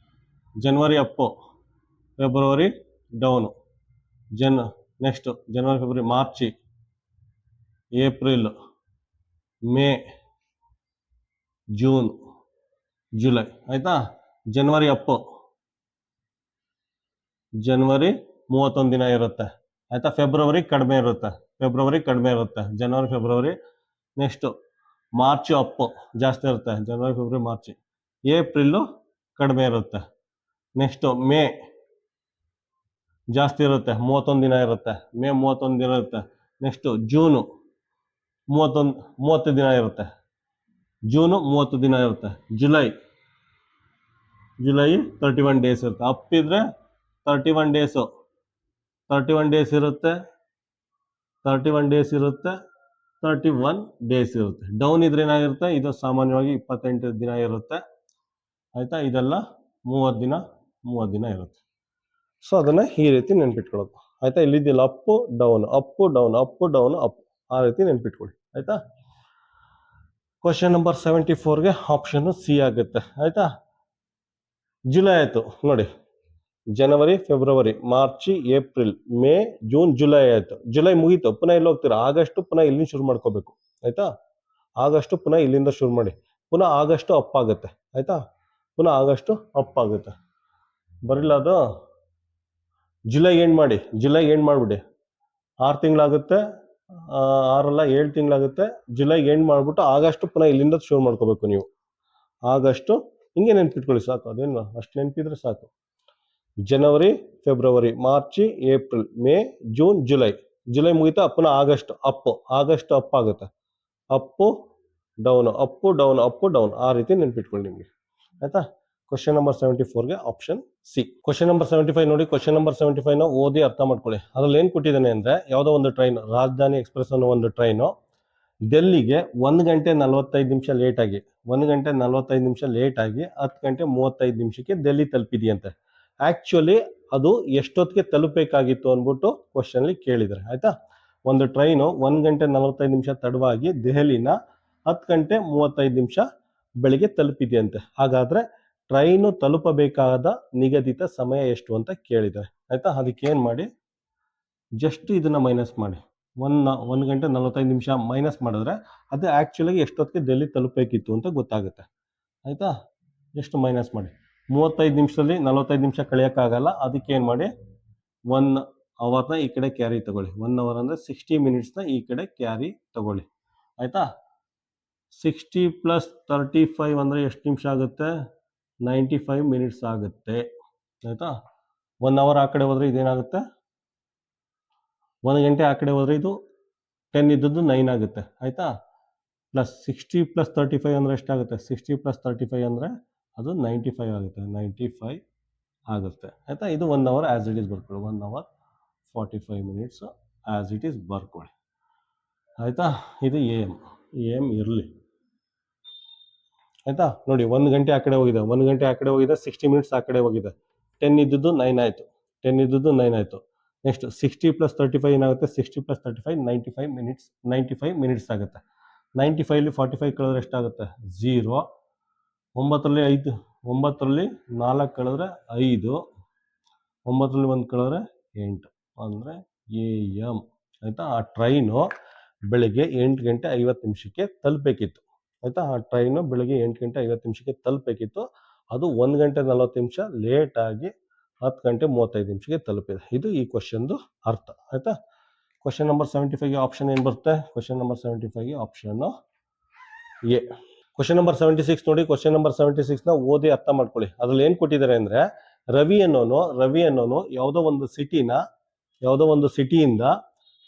ಅಪ್ಪು, ಫೆಬ್ರವರಿ ಡೌನು, ನೆಕ್ಸ್ಟ್ ಜನವರಿ, ಫೆಬ್ರವರಿ, ಮಾರ್ಚ್, ಏಪ್ರಿಲ್, ಮೇ, ಜೂನ್, ಜುಲೈ. ಆಯಿತಾ? ಜನವರಿ ಅಪ್ಪು ಜನವರಿ 31 ದಿನ ಇರುತ್ತೆ. ಆಯಿತಾ? ಫೆಬ್ರವರಿ ಕಡಿಮೆ ಇರುತ್ತೆ. ಜನವರಿ, ಫೆಬ್ರವರಿ. ನೆಕ್ಸ್ಟು ಮಾರ್ಚ್ ಅಪ್ಪು ಜಾಸ್ತಿ ಇರುತ್ತೆ. ಜನವರಿ, ಫೆಬ್ರವರಿ, ಮಾರ್ಚ್. ಏಪ್ರಿಲ್ಲು ಕಡಿಮೆ ಇರುತ್ತೆ. ನೆಕ್ಸ್ಟು ಮೇ ಜಾಸ್ತಿ ಇರುತ್ತೆ, 31 ದಿನ ಇರುತ್ತೆ. ಮೇ 31 ದಿನ ಇರುತ್ತೆ. ನೆಕ್ಸ್ಟು ಜೂನು 30 ದಿನ ಇರುತ್ತೆ. ಜೂನು 30 ದಿನ ಇರುತ್ತೆ. ಜುಲೈ 31 ಡೇಸ್ ಇರುತ್ತೆ. ಅಪ್ಪಿದ್ರೆ 31 ಡೇಸ್ ಇರುತ್ತೆ. 31 ಡೇಸ್ ಇರುತ್ತೆ. ಡೌನ್ ಇದ್ರೆ ಏನಾಗಿರುತ್ತೆ? ಇದು ಸಾಮಾನ್ಯವಾಗಿ 28 ದಿನ ಇರುತ್ತೆ. ಆಯಿತಾ? ಇದೆಲ್ಲ 30 ದಿನ ಇರುತ್ತೆ. ಸೊ ಅದನ್ನು ಈ ರೀತಿ ನೆನ್ಪಿಟ್ಕೊಳ್ಳೋದು. ಆಯಿತಾ? ಇಲ್ಲಿದ್ದಿಲ್ಲ ಅಪ್ಪು ಡೌನ್, ಆ ರೀತಿ ನೆನ್ಪಿಟ್ಕೊಳ್ಳಿ. ಆಯಿತಾ? ಕ್ವಶನ್ ನಂಬರ್ 74ಗೆ ಆಪ್ಷನ್ ಸಿ ಆಗುತ್ತೆ. ಆಯಿತಾ? ಜುಲೈ ಆಯಿತು ನೋಡಿ. ಜನವರಿ, ಫೆಬ್ರವರಿ, ಮಾರ್ಚ್, ಏಪ್ರಿಲ್, ಮೇ, ಜೂನ್, ಜುಲೈ ಆಯಿತು. ಜುಲೈ ಮುಗೀತು. ಪುನಃ ಎಲ್ಲಿ ಹೋಗ್ತೀರಾ? ಆಗಸ್ಟ್ ಪುನಃ ಇಲ್ಲಿಂದ ಶುರು ಮಾಡ್ಕೋಬೇಕು. ಆಯಿತಾ? ಆಗಸ್ಟ್ ಪುನಃ ಇಲ್ಲಿಂದ ಶುರು ಮಾಡಿ. ಪುನಃ ಆಗಸ್ಟ್ ಅಪ್ ಆಗುತ್ತೆ. ಆಯಿತಾ? ಬರಿಲ್ಲ ಅದು. ಜುಲೈ ಎಂಡ್ ಮಾಡಿಬಿಡಿ. 6 ತಿಂಗಳಾಗುತ್ತೆ. 7 ತಿಂಗಳಾಗುತ್ತೆ. ಜುಲೈ ಎಂಡ್ ಮಾಡಿಬಿಟ್ಟು ಆಗಸ್ಟ್ ಪುನಃ ಇಲ್ಲಿಂದ ಶುರು ಮಾಡ್ಕೋಬೇಕು ನೀವು. ಆಗಸ್ಟು ಹಿಂಗೆ ನೆನ್ಪಿಟ್ಕೊಳ್ಳಿ ಸಾಕು. ಅದೇನು ಅಷ್ಟು ನೆನಪಿದ್ರೆ ಸಾಕು. ಜನವರಿ, ಫೆಬ್ರವರಿ, ಮಾರ್ಚ್, ಏಪ್ರಿಲ್, ಮೇ, ಜೂನ್, ಜುಲೈ ಮುಗಿತಾ ಪುನಃ ಆಗಸ್ಟ್ ಅಪ್ ಆಗುತ್ತೆ. ಅಪ್ಪು ಡೌನ್, ಆ ರೀತಿ ನೆನ್ಪಿಟ್ಕೊಳ್ಳಿ ನಿಮಗೆ. ಆಯಿತಾ? ಕ್ವಶನ್ ನಂಬರ್ 74ಗೆ ಆಪ್ಷನ್ ಸಿ. ಕ್ವಶನ್ ನಂಬರ್ 75 ನೋಡಿ. ಕ್ವಶನ್ ನಂಬರ್ 75ನ ಓದಿ ಅರ್ಥ ಮಾಡ್ಕೊಳ್ಳಿ. ಅದ್ರಲ್ಲಿ ಏನು ಕೊಟ್ಟಿದ್ದಾನೆ ಅಂದರೆ, ಯಾವುದೋ ಒಂದು ಟ್ರೈನ್, ರಾಜಧಾನಿ ಎಕ್ಸ್ಪ್ರೆಸ್ ಅನ್ನೋ ಒಂದು ಟ್ರೈನು ಡೆಲ್ಲಿಗೆ 1 ಗಂಟೆ 45 ನಿಮಿಷ ಲೇಟಾಗಿ 10 ಗಂಟೆ 35 ನಿಮಿಷಕ್ಕೆ ಡೆಲ್ಲಿ ತಲುಪಿದೆಯಂತೆ. ಆ್ಯಕ್ಚುಲಿ ಅದು ಎಷ್ಟೊತ್ತಿಗೆ ತಲುಪಬೇಕಾಗಿತ್ತು ಅಂದ್ಬಿಟ್ಟು ಕ್ವಶನ್ಲಿ ಕೇಳಿದರೆ. ಆಯಿತಾ? ಒಂದು ಟ್ರೈನು 1 ಗಂಟೆ 45 ನಿಮಿಷ ತಡವಾಗಿ ದೆಹಲಿನ 10 ಗಂಟೆ 35 ನಿಮಿಷ ಬೆಳಿಗ್ಗೆ ತಲುಪಿದೆಯಂತೆ. ಹಾಗಾದರೆ ಟ್ರೈನು ತಲುಪಬೇಕಾದ ನಿಗದಿತ ಸಮಯ ಎಷ್ಟು ಅಂತ ಕೇಳಿದ್ದಾರೆ. ಆಯಿತಾ? ಅದಕ್ಕೆ ಏನು ಮಾಡಿ, ಜಸ್ಟ್ ಇದನ್ನು ಮೈನಸ್ ಮಾಡಿ. 1 ಗಂಟೆ 45 ನಿಮಿಷ ಮೈನಸ್ ಮಾಡಿದ್ರೆ ಅದು ಆ್ಯಕ್ಚುಲಾಗಿ ಎಷ್ಟೊತ್ತಿಗೆ ಡೆಲ್ಲಿ ತಲುಪಬೇಕಿತ್ತು ಅಂತ ಗೊತ್ತಾಗುತ್ತೆ. ಆಯಿತಾ? ಎಷ್ಟು ಮೈನಸ್ ಮಾಡಿ. 35 ನಿಮಿಷದಲ್ಲಿ 45 ನಿಮಿಷ ಕಳೆಯೋಕ್ಕಾಗಲ್ಲ. ಅದಕ್ಕೆ ಏನು ಮಾಡಿ, 1 ಅವರ್ನ ಈ ಕಡೆ ಕ್ಯಾರಿ ತಗೊಳ್ಳಿ. 1 ಅವರ್ ಅಂದರೆ 60 ಮಿನಿಟ್ಸ್ನ ಈ ಕಡೆ ಕ್ಯಾರಿ ತಗೊಳ್ಳಿ. ಆಯಿತಾ? 60 + 35 ಅಂದರೆ ಎಷ್ಟು ನಿಮಿಷ ಆಗುತ್ತೆ? 95 ಮಿನಿಟ್ಸ್ ಆಗುತ್ತೆ. ಆಯಿತಾ? 1 ಅವರ್ ಆ ಕಡೆ ಹೋದರೆ ಇದೇನಾಗುತ್ತೆ? 1 ಗಂಟೆ ಆ ಕಡೆ ಹೋದರೆ ಇದು 10 ಇದ್ದದ್ದು 9 ಆಗುತ್ತೆ. ಆಯಿತಾ? ಪ್ಲಸ್ 60 + 35 ಅಂದರೆ ಎಷ್ಟಾಗುತ್ತೆ? 60 + 35 ಅಂದರೆ ಅದು 95 ಆಗುತ್ತೆ. 95 ಆಗುತ್ತೆ. ಆಯಿತಾ? ಇದು 1 ಅವರ್ ಆ್ಯಸ್ ಇಟ್ ಈಸ್ ಬರ್ಕೊಳ್ಳಿ. 1 hour 45 minutes as it is ಬರ್ಕೊಳ್ಳಿ. ಆಯಿತಾ? ಇದು AM ಇರಲಿ. ಆಯಿತಾ? ನೋಡಿ, 1 ಗಂಟೆ ಆ ಕಡೆ ಹೋಗಿದೆ, 60 ಮಿನಿಟ್ಸ್ ಆ ಕಡೆ ಹೋಗಿದೆ. 10 ಇದ್ದದ್ದು 9 ಆಯಿತು. ನೆಕ್ಸ್ಟ್ 60 + 35 ಏನಾಗುತ್ತೆ? 60 + 35 95 ಮಿನಿಟ್ಸ್ ಆಗುತ್ತೆ. 95ಲಿ 45 ಕಳೆದ್ರೆ ಎಷ್ಟಾಗುತ್ತೆ? 0. 9ರಲ್ಲಿ 4 ಕಳೆದ್ರೆ 5. 9ರಲ್ಲಿ 1 ಕಳೆದ್ರೆ 8 ಅಂದರೆ AM. ಆಯಿತಾ? ಆ ಟ್ರೈನು ಬೆಳಗ್ಗೆ 8 ಗಂಟೆ 50 ನಿಮಿಷಕ್ಕೆ ತಲುಪಬೇಕಿತ್ತು. ಆಯಿತಾ? ಅದು 1 ಗಂಟೆ 40 ನಿಮಿಷ ಲೇಟಾಗಿ 10 ಗಂಟೆ 35 ನಿಮಿಷಕ್ಕೆ ತಲುಪಿದೆ. ಇದು ಈ ಕ್ವಶನ್ದು ಅರ್ಥ. ಆಯಿತಾ? ಕ್ವಶನ್ ನಂಬರ್ 75ಗೆ ಆಪ್ಷನ್ ಏನು ಬರುತ್ತೆ? ಕ್ವಶನ್ ನಂಬರ್ 75ಗೆ ಆಪ್ಷನ್ನು ಎ. ಕ್ವಶನ್ ನಂಬರ್ 76 ನೋಡಿ. ಕ್ವಶನ್ ನಂಬರ್ 76ನ ಓದಿ ಅರ್ಥ ಮಾಡ್ಕೊಳ್ಳಿ. ಅದ್ರಲ್ಲಿ ಏನು ಕೊಟ್ಟಿದ್ದಾರೆ ಅಂದರೆ, ರವಿ ಅನ್ನೋನು ಯಾವುದೋ ಒಂದು ಸಿಟಿಯಿಂದ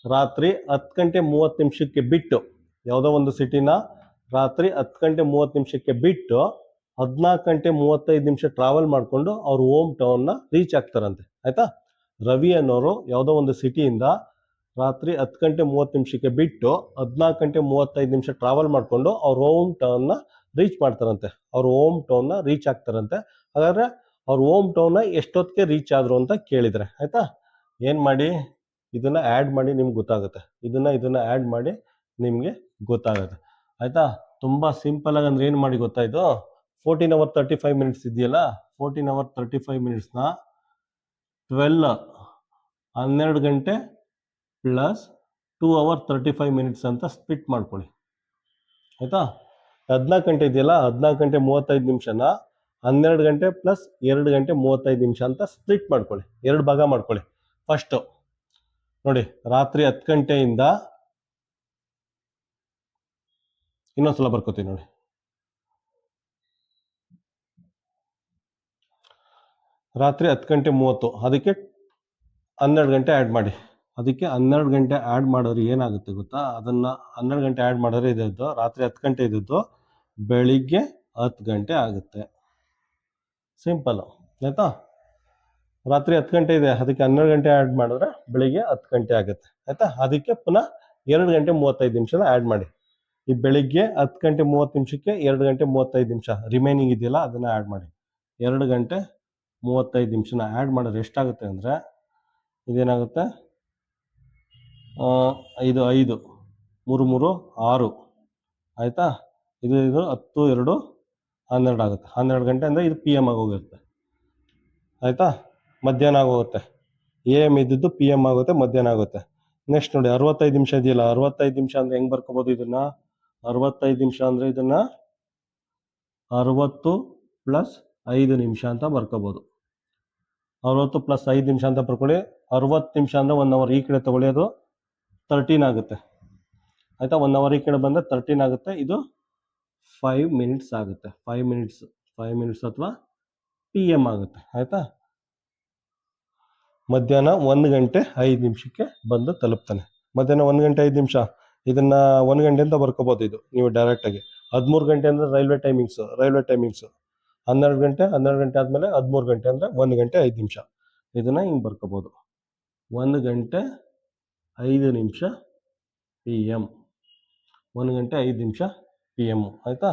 ರಾತ್ರಿ 10 ಗಂಟೆ 30 ನಿಮಿಷಕ್ಕೆ ಬಿಟ್ಟು, ರಾತ್ರಿ 10 ಗಂಟೆ 30 ನಿಮಿಷಕ್ಕೆ ಬಿಟ್ಟು 14 ಗಂಟೆ 35 ನಿಮಿಷ ಟ್ರಾವೆಲ್ ಮಾಡಿಕೊಂಡು ಅವ್ರ ಹೋಮ್ ಟೌನ್ನ ರೀಚ್ ಆಗ್ತಾರಂತೆ. ಆಯ್ತಾ, ರವಿ ಅನ್ನೋರು ಯಾವುದೋ ಒಂದು ಸಿಟಿಯಿಂದ ರಾತ್ರಿ 10 ಗಂಟೆ 30 ನಿಮಿಷಕ್ಕೆ ಬಿಟ್ಟು 14 ಗಂಟೆ 35 ನಿಮಿಷ ಟ್ರಾವೆಲ್ ಮಾಡಿಕೊಂಡು ಅವ್ರ ಹೋಮ್ ಟೌನ್ನ ರೀಚ್ ಮಾಡ್ತಾರಂತೆ, ಅವ್ರ ಹೋಮ್ ಟೌನ್ನ ರೀಚ್ ಆಗ್ತಾರಂತೆ. ಹಾಗಾದ್ರೆ ಅವ್ರ ಹೋಮ್ ಟೌನ್ನ ಎಷ್ಟೊತ್ತಿಗೆ ರೀಚ್ ಆದ್ರು ಅಂತ ಕೇಳಿದರೆ, ಆಯ್ತಾ, ಏನು ಮಾಡಿ ಇದನ್ನ ಆ್ಯಡ್ ಮಾಡಿ ನಿಮ್ಗೆ ಗೊತ್ತಾಗುತ್ತೆ. ಇದನ್ನ ಆ್ಯಡ್ ಮಾಡಿ ನಿಮಗೆ ಗೊತ್ತಾಗುತ್ತೆ. ಆಯ್ತಾ, ತುಂಬ ಸಿಂಪಲ್ ಆಗಿ ಅಂದ್ರೆ ಏನು ಮಾಡಿ ಗೊತ್ತಾಯ್ತು, 14 hours 35 minutes ಇದೆಯಲ್ಲ, 14 hours 35 minutesನ 12 ಗಂಟೆ ಪ್ಲಸ್ 2 hours 35 minutes ಅಂತ ಸ್ಪ್ಲಿಟ್ ಮಾಡ್ಕೊಳ್ಳಿ. ಆಯ್ತಾ, 14 ಗಂಟೆ ಇದೆಯಲ್ಲ, 14 ಗಂಟೆ 35 ನಿಮಿಷನ 12 ಗಂಟೆ ಪ್ಲಸ್ 2 ಗಂಟೆ 35 ನಿಮಿಷ ಅಂತ ಸ್ಪ್ಲಿಟ್ ಮಾಡ್ಕೊಳ್ಳಿ, 2 ಭಾಗ ಮಾಡ್ಕೊಳ್ಳಿ. ಫಸ್ಟು ನೋಡಿ, ರಾತ್ರಿ 10 ಗಂಟೆಯಿಂದ ಇನ್ನೊಂದ್ಸಲ ಬರ್ಕೋತೀವಿ ನೋಡಿ. ರಾತ್ರಿ 10 ಗಂಟೆ 30, ಅದಕ್ಕೆ 12 ಗಂಟೆ ಆ್ಯಡ್ ಮಾಡಿ. ಅದಕ್ಕೆ 12 ಗಂಟೆ ಆ್ಯಡ್ ಮಾಡಿದ್ರೆ ಏನಾಗುತ್ತೆ ಗೊತ್ತಾ, ಅದನ್ನು 12 ಗಂಟೆ ಆ್ಯಡ್ ಮಾಡಿದ್ರೆ ಇದ್ದು ರಾತ್ರಿ 10 ಗಂಟೆ ಇದ್ದದ್ದು ಬೆಳಿಗ್ಗೆ 10 ಗಂಟೆ ಆಗುತ್ತೆ. ಸಿಂಪಲ್, ಆಯಿತಾ. ರಾತ್ರಿ 10 ಗಂಟೆ ಇದೆ, ಅದಕ್ಕೆ 12 ಗಂಟೆ ಆ್ಯಡ್ ಮಾಡಿದ್ರೆ ಬೆಳಿಗ್ಗೆ 10 ಗಂಟೆ ಆಗುತ್ತೆ. ಆಯಿತಾ, ಅದಕ್ಕೆ ಪುನಃ 2 ಗಂಟೆ 35 ನಿಮಿಷನ ಆ್ಯಡ್ ಮಾಡಿ. ಈ ಬೆಳಿಗ್ಗೆ 10 ಗಂಟೆ 30 ನಿಮಿಷಕ್ಕೆ 2 ಗಂಟೆ 35 ನಿಮಿಷ ರಿಮೈನಿಂಗ್ ಇದೆಯಲ್ಲ, ಅದನ್ನು ಆ್ಯಡ್ ಮಾಡಿ. 2 ಗಂಟೆ 35 ನಿಮಿಷನ ಆ್ಯಡ್ ಮಾಡಿದ್ರೆ ಎಷ್ಟಾಗುತ್ತೆ ಅಂದರೆ, ಇದೇನಾಗುತ್ತೆ, 5 5 3 3 6, ಆಯಿತಾ. ಇದು 10 2 12 ಆಗುತ್ತೆ. 12 ಗಂಟೆ ಅಂದರೆ ಇದು PM ಆಗೋಗುತ್ತೆ. ಆಯಿತಾ, ಮಧ್ಯಾಹ್ನ ಆಗೋಗುತ್ತೆ. AM ಇದ್ದಿದ್ದು PM ಆಗುತ್ತೆ, ಮಧ್ಯಾಹ್ನ ಆಗುತ್ತೆ. ನೆಕ್ಸ್ಟ್ ನೋಡಿ, 65 ನಿಮಿಷ ಇದೆಯಲ್ಲ, 65 ನಿಮಿಷ ಅಂದರೆ ಹೆಂಗೆ ಬರ್ಕೋಬೋದು ಇದನ್ನು, 65 ನಿಮಿಷ ಅಂದರೆ ಇದನ್ನು 60 + 5 ನಿಮಿಷ ಅಂತ ಬರ್ಕೋಬೋದು. 60 + 5 ನಿಮಿಷ ಅಂತ ಬರ್ಕೊಳ್ಳಿ. 60 ನಿಮಿಷ ಅಂದರೆ 1 hour ಈ ಕಡೆ ತಗೊಳ್ಳಿ, ಅದು 13 ಆಗುತ್ತೆ. ಆಯಿತಾ, 1 hour ಈ ಕಡೆ ಬಂದರೆ 13 ಆಗುತ್ತೆ. ಇದು 5 minutes ಆಗುತ್ತೆ. 5 minutes ಅಥವಾ PM ಆಗುತ್ತೆ. ಆಯಿತಾ, ಮಧ್ಯಾಹ್ನ 1 ಗಂಟೆ 5 ನಿಮಿಷಕ್ಕೆ ಬಂದು ತಲುಪ್ತಾನೆ. ಮಧ್ಯಾಹ್ನ 1 ಗಂಟೆ 5 ನಿಮಿಷ, ಇದನ್ನು 1 ಗಂಟೆ ಅಂತ ಬರ್ಕೋಬೋದು. ಇದು ನೀವು ಡೈರೆಕ್ಟಾಗಿ 13 ಗಂಟೆ ಅಂದರೆ ರೈಲ್ವೆ ಟೈಮಿಂಗ್ಸು. 12 ಗಂಟೆ ಆದಮೇಲೆ 13 ಗಂಟೆ ಅಂದರೆ 1 ಗಂಟೆ 5 ನಿಮಿಷ. ಇದನ್ನು ಹಿಂಗೆ ಬರ್ಕೋಬೋದು, 1 ಗಂಟೆ 5 ನಿಮಿಷ PM, 1 ಗಂಟೆ 5 ನಿಮಿಷ PM. ಆಯಿತಾ,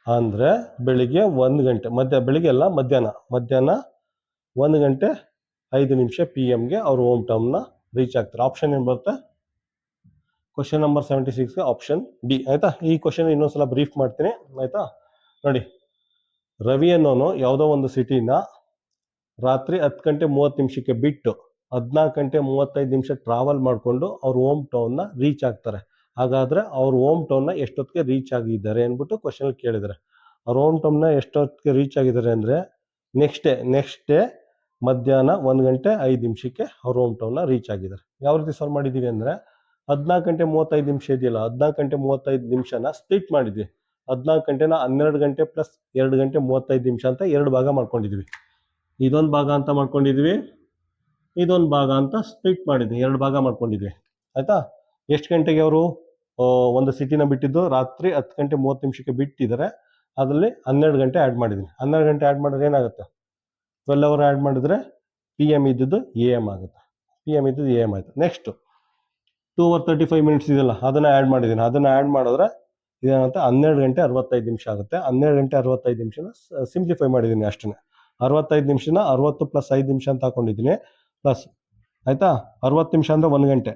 ಅಂದರೆ ಬೆಳಿಗ್ಗೆ 1 ಗಂಟೆ ಬೆಳಿಗ್ಗೆ ಅಲ್ಲ, ಮಧ್ಯಾಹ್ನ 1 ಗಂಟೆ 5 ನಿಮಿಷ PMಗೆ ಅವ್ರ ಹೋಮ್ ಟೌನ್ನ ರೀಚ್ ಆಗ್ತಾರೆ. ಆಪ್ಷನ್ ಏನು ಬರುತ್ತೆ, ಕ್ವಶನ್ ನಂಬರ್ 76ಗೆ ಆಪ್ಷನ್ ಡಿ. ಆಯಿತಾ, ಈ ಕ್ವಶನ್ ಇನ್ನೊಂದ್ಸಲ ಬ್ರೀಫ್ ಮಾಡ್ತೀನಿ. ಆಯಿತಾ, ನೋಡಿ, ರವಿ ಅನ್ನೋನು ಯಾವುದೋ ಒಂದು ಸಿಟಿನ ರಾತ್ರಿ 10 ಗಂಟೆ 30 ನಿಮಿಷಕ್ಕೆ ಬಿಟ್ಟು 14 ಗಂಟೆ 35 ನಿಮಿಷ ಟ್ರಾವೆಲ್ ಮಾಡಿಕೊಂಡು ಅವ್ರ ಹೋಮ್ ಟೌನ್ನ ರೀಚ್ ಆಗ್ತಾರೆ. ಹಾಗಾದರೆ ಅವ್ರ ಹೋಮ್ ಟೌನ್ನ ಎಷ್ಟೊತ್ತಿಗೆ ರೀಚ್ ಆಗಿದ್ದಾರೆ ಅಂದ್ಬಿಟ್ಟು ಕ್ವಶನಲ್ಲಿ ಕೇಳಿದ್ದಾರೆ. ಅವ್ರ ಹೋಮ್ ಟೌನ್ನ ಎಷ್ಟೊತ್ತಿಗೆ ರೀಚ್ ಆಗಿದ್ದಾರೆ ಅಂದರೆ ನೆಕ್ಸ್ಟ್ ಡೇ ಮಧ್ಯಾಹ್ನ 1 ಗಂಟೆ 5 ನಿಮಿಷಕ್ಕೆ ಅವ್ರ ಹೋಮ್ ಟೌನ್ನ ರೀಚ್ ಆಗಿದ್ದಾರೆ. ಯಾವ ರೀತಿ ಸಾಲ್ವ್ ಮಾಡಿದ್ದೀವಿ ಅಂದರೆ, 14 ಗಂಟೆ 35 ನಿಮಿಷ ಇದೆಯಲ್ಲ, 14 ಗಂಟೆ 35 ನಿಮಿಷನ ಸ್ಪ್ಲಿಟ್ ಮಾಡಿದ್ವಿ. 14 ಗಂಟೆನ 12 ಗಂಟೆ ಪ್ಲಸ್ 2 ಗಂಟೆ 35 ನಿಮಿಷ ಅಂತ 2 ಭಾಗ ಮಾಡ್ಕೊಂಡಿದ್ವಿ. ಇದೊಂದು ಭಾಗ ಅಂತ ಮಾಡ್ಕೊಂಡಿದ್ವಿ, ಇದೊಂದು ಭಾಗ ಅಂತ ಸ್ಪ್ಲಿಟ್ ಮಾಡಿದ್ವಿ, 2 ಭಾಗ ಮಾಡ್ಕೊಂಡಿದ್ವಿ. ಆಯಿತಾ, ಎಷ್ಟು ಗಂಟೆಗೆ ಅವರು ಒಂದು ಸಿಟಿನ ಬಿಟ್ಟಿದ್ದು, ರಾತ್ರಿ 10 ಗಂಟೆ 30 ನಿಮಿಷಕ್ಕೆ ಬಿಟ್ಟಿದ್ದಾರೆ. ಅದರಲ್ಲಿ 12 ಗಂಟೆ ಆ್ಯಡ್ ಮಾಡಿದ್ದೀನಿ. 12 ಗಂಟೆ ಆ್ಯಡ್ ಮಾಡಿದ್ರೆ ಏನಾಗುತ್ತೆ, 12 hour ಆ್ಯಡ್ ಮಾಡಿದ್ರೆ PM ಇದ್ದದ್ದು AM ಆಗುತ್ತೆ. PM ಇದ್ದದ್ದು AM ಆಯಿತು. ನೆಕ್ಸ್ಟು 2 hours 35 minutes ಇದೆಯಲ್ಲ, ಅದನ್ನು ಆ್ಯಡ್ ಮಾಡಿದ್ದೀನಿ. ಅದನ್ನು ಆ್ಯಡ್ ಮಾಡಿದ್ರೆ ಇದೇನಾಗುತ್ತೆ, 12 ಗಂಟೆ 65 ನಿಮಿಷ ಆಗುತ್ತೆ. 12 ಗಂಟೆ 65 ನಿಮಿಷನ ಸಿಂಪ್ಲಿಫೈ ಮಾಡಿದ್ದೀನಿ ಅಷ್ಟೇ. 65 ನಿಮಿಷನ 60 + 5 ನಿಮಿಷ ಅಂತ ಹಾಕೊಂಡಿದ್ದೀನಿ, ಪ್ಲಸ್, ಆಯಿತಾ, 60 ನಿಮಿಷ ಅಂದರೆ 1 ಗಂಟೆ.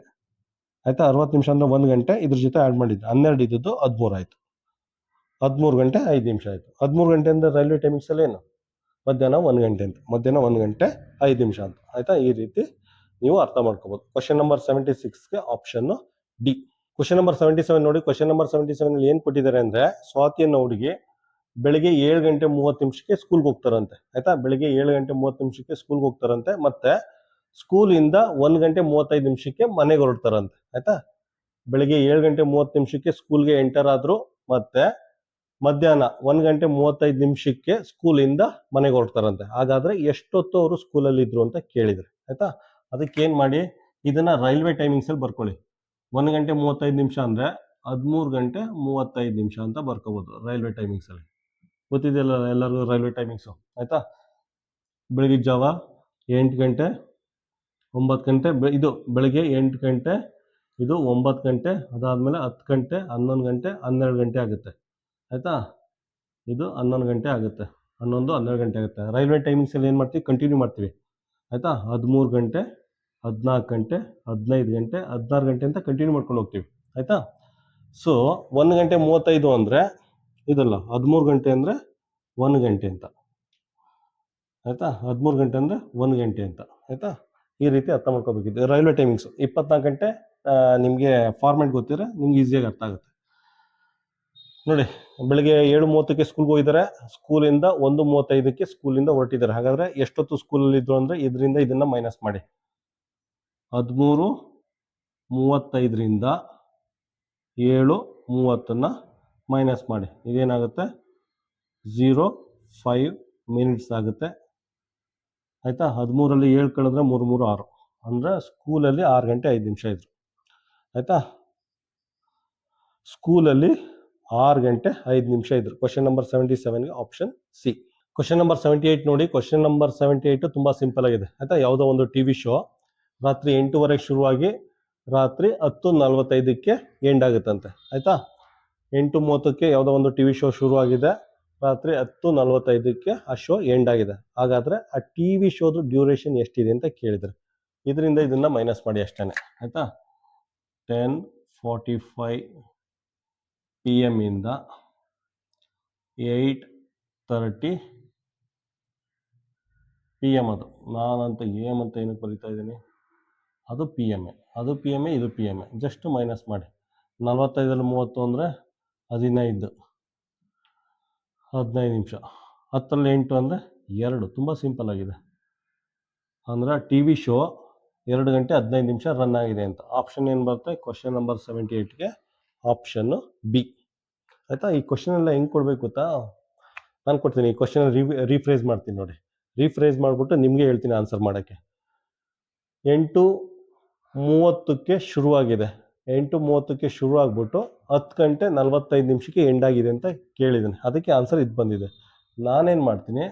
ಆಯಿತಾ, 60 ನಿಮಿಷ ಅಂದರೆ 1 ಗಂಟೆ, ಇದ್ರ ಜೊತೆ ಆ್ಯಡ್ ಮಾಡಿದ್ದು 12 ಇದ್ದದ್ದು 13 ಆಯಿತು. 13 ಗಂಟೆ 5 ನಿಮಿಷ ಆಯಿತು. 13 ಗಂಟೆ ಅಂದರೆ ರೈಲ್ವೆ ಟೈಮಿಂಗ್ಸಲ್ಲಿ ಏನು, ಮಧ್ಯಾಹ್ನ 1 ಗಂಟೆ ಅಂತ, ಮಧ್ಯಾಹ್ನ 1 ಗಂಟೆ 5 ನಿಮಿಷ ಅಂತ. ಆಯಿತಾ, ಈ ರೀತಿ ನೀವು ಅರ್ಥ ಮಾಡ್ಕೋಬೋದು. ಕ್ವಶನ್ ನಂಬರ್ 76ಗೆ ಆಪ್ಷನ್ನು ಡಿ. ಕ್ವಶನ್ ನಂಬರ್ 77 ನೋಡಿ. ಕ್ವಶನ್ ನಂಬರ್ 77 ಏನು ಕೊಟ್ಟಿದ್ದಾರೆ ಅಂದರೆ, ಸ್ವಾತಿ ಅನ್ನೋ ಹುಡುಗಿ ಬೆಳಿಗ್ಗೆ 7 ಗಂಟೆ 30 ನಿಮಿಷಕ್ಕೆ ಸ್ಕೂಲ್ಗೆ ಹೋಗ್ತಾರಂತೆ. ಆಯಿತಾ, ಬೆಳಿಗ್ಗೆ 7 ಗಂಟೆ 30 ನಿಮಿಷಕ್ಕೆ ಸ್ಕೂಲ್ಗೆ ಹೋಗ್ತಾರಂತೆ. ಮತ್ತು ಸ್ಕೂಲಿಂದ 1 ಗಂಟೆ 35 ನಿಮಿಷಕ್ಕೆ ಮನೆಗೆ ಹೊರಡ್ತಾರಂತೆ. ಆಯಿತಾ, ಬೆಳಿಗ್ಗೆ 7 ಗಂಟೆ 30 ನಿಮಿಷಕ್ಕೆ ಸ್ಕೂಲ್ಗೆ ಎಂಟರ್ ಆದರು, ಮತ್ತು ಮಧ್ಯಾಹ್ನ 1 ಗಂಟೆ 35 ನಿಮಿಷಕ್ಕೆ ಸ್ಕೂಲಿಂದ ಮನೆಗೆ ಹೊರಡ್ತಾರಂತೆ. ಹಾಗಾದರೆ ಎಷ್ಟೊತ್ತು ಅವರು ಸ್ಕೂಲಲ್ಲಿ ಇದ್ರು ಅಂತ ಕೇಳಿದರೆ, ಆಯಿತಾ, ಅದಕ್ಕೇನು ಮಾಡಿ, ಇದನ್ನು ರೈಲ್ವೆ ಟೈಮಿಂಗ್ಸಲ್ಲಿ ಬರ್ಕೊಳ್ಳಿ. 1 ಗಂಟೆ 35 ನಿಮಿಷ ಅಂದರೆ 13 ಗಂಟೆ 35 ನಿಮಿಷ ಅಂತ ಬರ್ಕೋಬೋದು ರೈಲ್ವೆ ಟೈಮಿಂಗ್ಸಲ್ಲಿ. ಗೊತ್ತಿದೆಯಲ್ಲ ಎಲ್ಲರಿಗೂ ರೈಲ್ವೆ ಟೈಮಿಂಗ್ಸು, ಆಯಿತಾ. ಬೆಳಗಿನ ಜಾವ 8 ಗಂಟೆ, 9 ಗಂಟೆ, ಇದು ಬೆಳಗ್ಗೆ 8 ಗಂಟೆ, ಇದು 9 ಗಂಟೆ, ಅದಾದಮೇಲೆ 10 ಗಂಟೆ, 11 ಗಂಟೆ, 12 ಗಂಟೆ ಆಗುತ್ತೆ, ಆಯಿತಾ. ಇದು 11 ಗಂಟೆ ಆಗುತ್ತೆ, 11, 12 ಗಂಟೆ ಆಗುತ್ತೆ. ರೈಲ್ವೆ ಟೈಮಿಂಗ್ಸಲ್ಲಿ ಏನು ಮಾಡ್ತೀವಿ, ಕಂಟಿನ್ಯೂ ಮಾಡ್ತೀವಿ, ಆಯಿತಾ. 13 ಗಂಟೆ, 14 ಗಂಟೆ, 15 ಗಂಟೆ, 16 ಗಂಟೆ ಅಂತ ಕಂಟಿನ್ಯೂ ಮಾಡ್ಕೊಂಡು ಹೋಗ್ತೀವಿ, ಆಯಿತಾ. ಸೊ 1 ಗಂಟೆ 35 ಅಂದರೆ ಇದಲ್ಲ, 13 ಗಂಟೆ ಅಂದರೆ 1 ಗಂಟೆ ಅಂತ, ಆಯಿತಾ. 13 ಗಂಟೆ ಅಂದರೆ 1 ಗಂಟೆ ಅಂತ, ಆಯಿತಾ. ಈ ರೀತಿ ಅರ್ಥ ಮಾಡ್ಕೋಬೇಕಿತ್ತು ರೈಲ್ವೆ ಟೈಮಿಂಗ್ಸು. 24 ಗಂಟೆ ನಿಮಗೆ ಫಾರ್ಮೆಟ್ ಗೊತ್ತಿದ್ರೆ ನಿಮ್ಗೆ ಈಸಿಯಾಗಿ ಅರ್ಥ ಆಗುತ್ತೆ ನೋಡಿ. ಬೆಳಗ್ಗೆ 7:30ಕ್ಕೆ ಸ್ಕೂಲ್ಗೆ ಹೋಗಿದ್ದಾರೆ, ಸ್ಕೂಲಿಂದ 1:35ಕ್ಕೆ ಸ್ಕೂಲಿಂದ ಹೊರಟಿದ್ದಾರೆ. ಹಾಗಾದರೆ ಎಷ್ಟೊತ್ತು ಸ್ಕೂಲಲ್ಲಿ ಇದ್ರು ಅಂದರೆ ಇದರಿಂದ ಇದನ್ನು ಮೈನಸ್ ಮಾಡಿ. 13:35ರಿಂದ 7:30 ಮೈನಸ್ ಮಾಡಿ. ಇದೇನಾಗುತ್ತೆ, 0.5 ಮಿನಿಟ್ಸ್ ಆಗುತ್ತೆ, ಆಯಿತಾ. 13ರಲ್ಲಿ 7 ಕಳೆದ್ರೆ 3 3 6 ಅಂದರೆ ಸ್ಕೂಲಲ್ಲಿ 6 ಗಂಟೆ 5 ನಿಮಿಷ ಇದ್ರು, ಆಯಿತಾ. ಸ್ಕೂಲಲ್ಲಿ 6 ಗಂಟೆ 5 ನಿಮಿಷ ಇದ್ರು. ಕ್ವಶನ್ ನಂಬರ್ 77ಗೆ ಆಪ್ಷನ್ ಸಿ. ಕ್ವಶನ್ ನಂಬರ್ 78 ನೋಡಿ. ಕ್ವಶನ್ ನಂಬರ್ 78 ತುಂಬ ಸಿಂಪಲ್ ಆಗಿದೆ, ಆಯಿತಾ. ಯಾವುದೋ ಒಂದು ಟಿವಿ ಶೋ ರಾತ್ರಿ 8:30ಗೆ ಶುರುವಾಗಿ ರಾತ್ರಿ 10:45ಕ್ಕೆ ಎಂಡ್ ಆಗುತ್ತಂತೆ, ಆಯಿತಾ. 8:30ಕ್ಕೆ ಯಾವುದೋ ಒಂದು ಟಿವಿ ಶೋ ಶುರುವಾಗಿದೆ, ರಾತ್ರಿ 10:45ಕ್ಕೆ ಆ ಶೋ ಎಂಡ್ ಆಗಿದೆ. ಹಾಗಾದರೆ ಆ ಟಿವಿ ಶೋದು ಡ್ಯೂರೇಷನ್ ಎಷ್ಟಿದೆ ಅಂತ ಕೇಳಿದರೆ ಇದರಿಂದ ಇದನ್ನು ಮೈನಸ್ ಮಾಡಿ ಅಷ್ಟೇ, ಆಯಿತಾ. 10:45 PM ಇಂದ 8:30 PM. ಅದು ನಾನಂತ AM ಅಂತ ಏನಕ್ಕೆ ಬರೀತಾ ಇದ್ದೀನಿ, ಅದು PM, ಅದು PM, ಇದು PM. ಜಸ್ಟ್ ಮೈನಸ್ ಮಾಡಿ. 45ರಲ್ಲಿ 30 ಅಂದರೆ 15 ನಿಮಿಷ. 10ರಲ್ಲಿ 8 ಅಂದರೆ 2. ತುಂಬ ಸಿಂಪಲ್ ಆಗಿದೆ. ಅಂದರೆ ಟಿ ವಿ ಶೋ 2 ಗಂಟೆ 15 ನಿಮಿಷ ರನ್ ಆಗಿದೆ ಅಂತ. ಆಪ್ಷನ್ ಏನು ಬರುತ್ತೆ, ಕ್ವಶನ್ ನಂಬರ್ 78ಗೆ ಆಪ್ಷನ್ನು ಬಿ, ಆಯಿತಾ. ಈ ಕ್ವಶನ್ ಎಲ್ಲ ಹೆಂಗೆ ಕೊಡಬೇಕು ಗೊತ್ತಾ, ನಾನು ಕೊಡ್ತೀನಿ. ಈ ಕ್ವಶನ್ ರೀಫ್ರೇಸ್ ಮಾಡ್ತೀನಿ ನೋಡಿ. ರೀಫ್ರೇಸ್ ಮಾಡಿಬಿಟ್ಟು ನಿಮಗೆ ಹೇಳ್ತೀನಿ ಆನ್ಸರ್ ಮಾಡೋಕ್ಕೆ. 8:30ಕ್ಕೆ ಶುರುವಾಗಿದೆ, 8:30ಕ್ಕೆ ಶುರು ಆಗಿಬಿಟ್ಟು 10 ಗಂಟೆ 45 ನಿಮಿಷಕ್ಕೆ ಎಂಡ್ ಆಗಿದೆ ಅಂತ ಕೇಳಿದ್ದೀನಿ. ಅದಕ್ಕೆ ಆನ್ಸರ್ ಇದು ಬಂದಿದೆ. ನಾನೇನು ಮಾಡ್ತೀನಿ,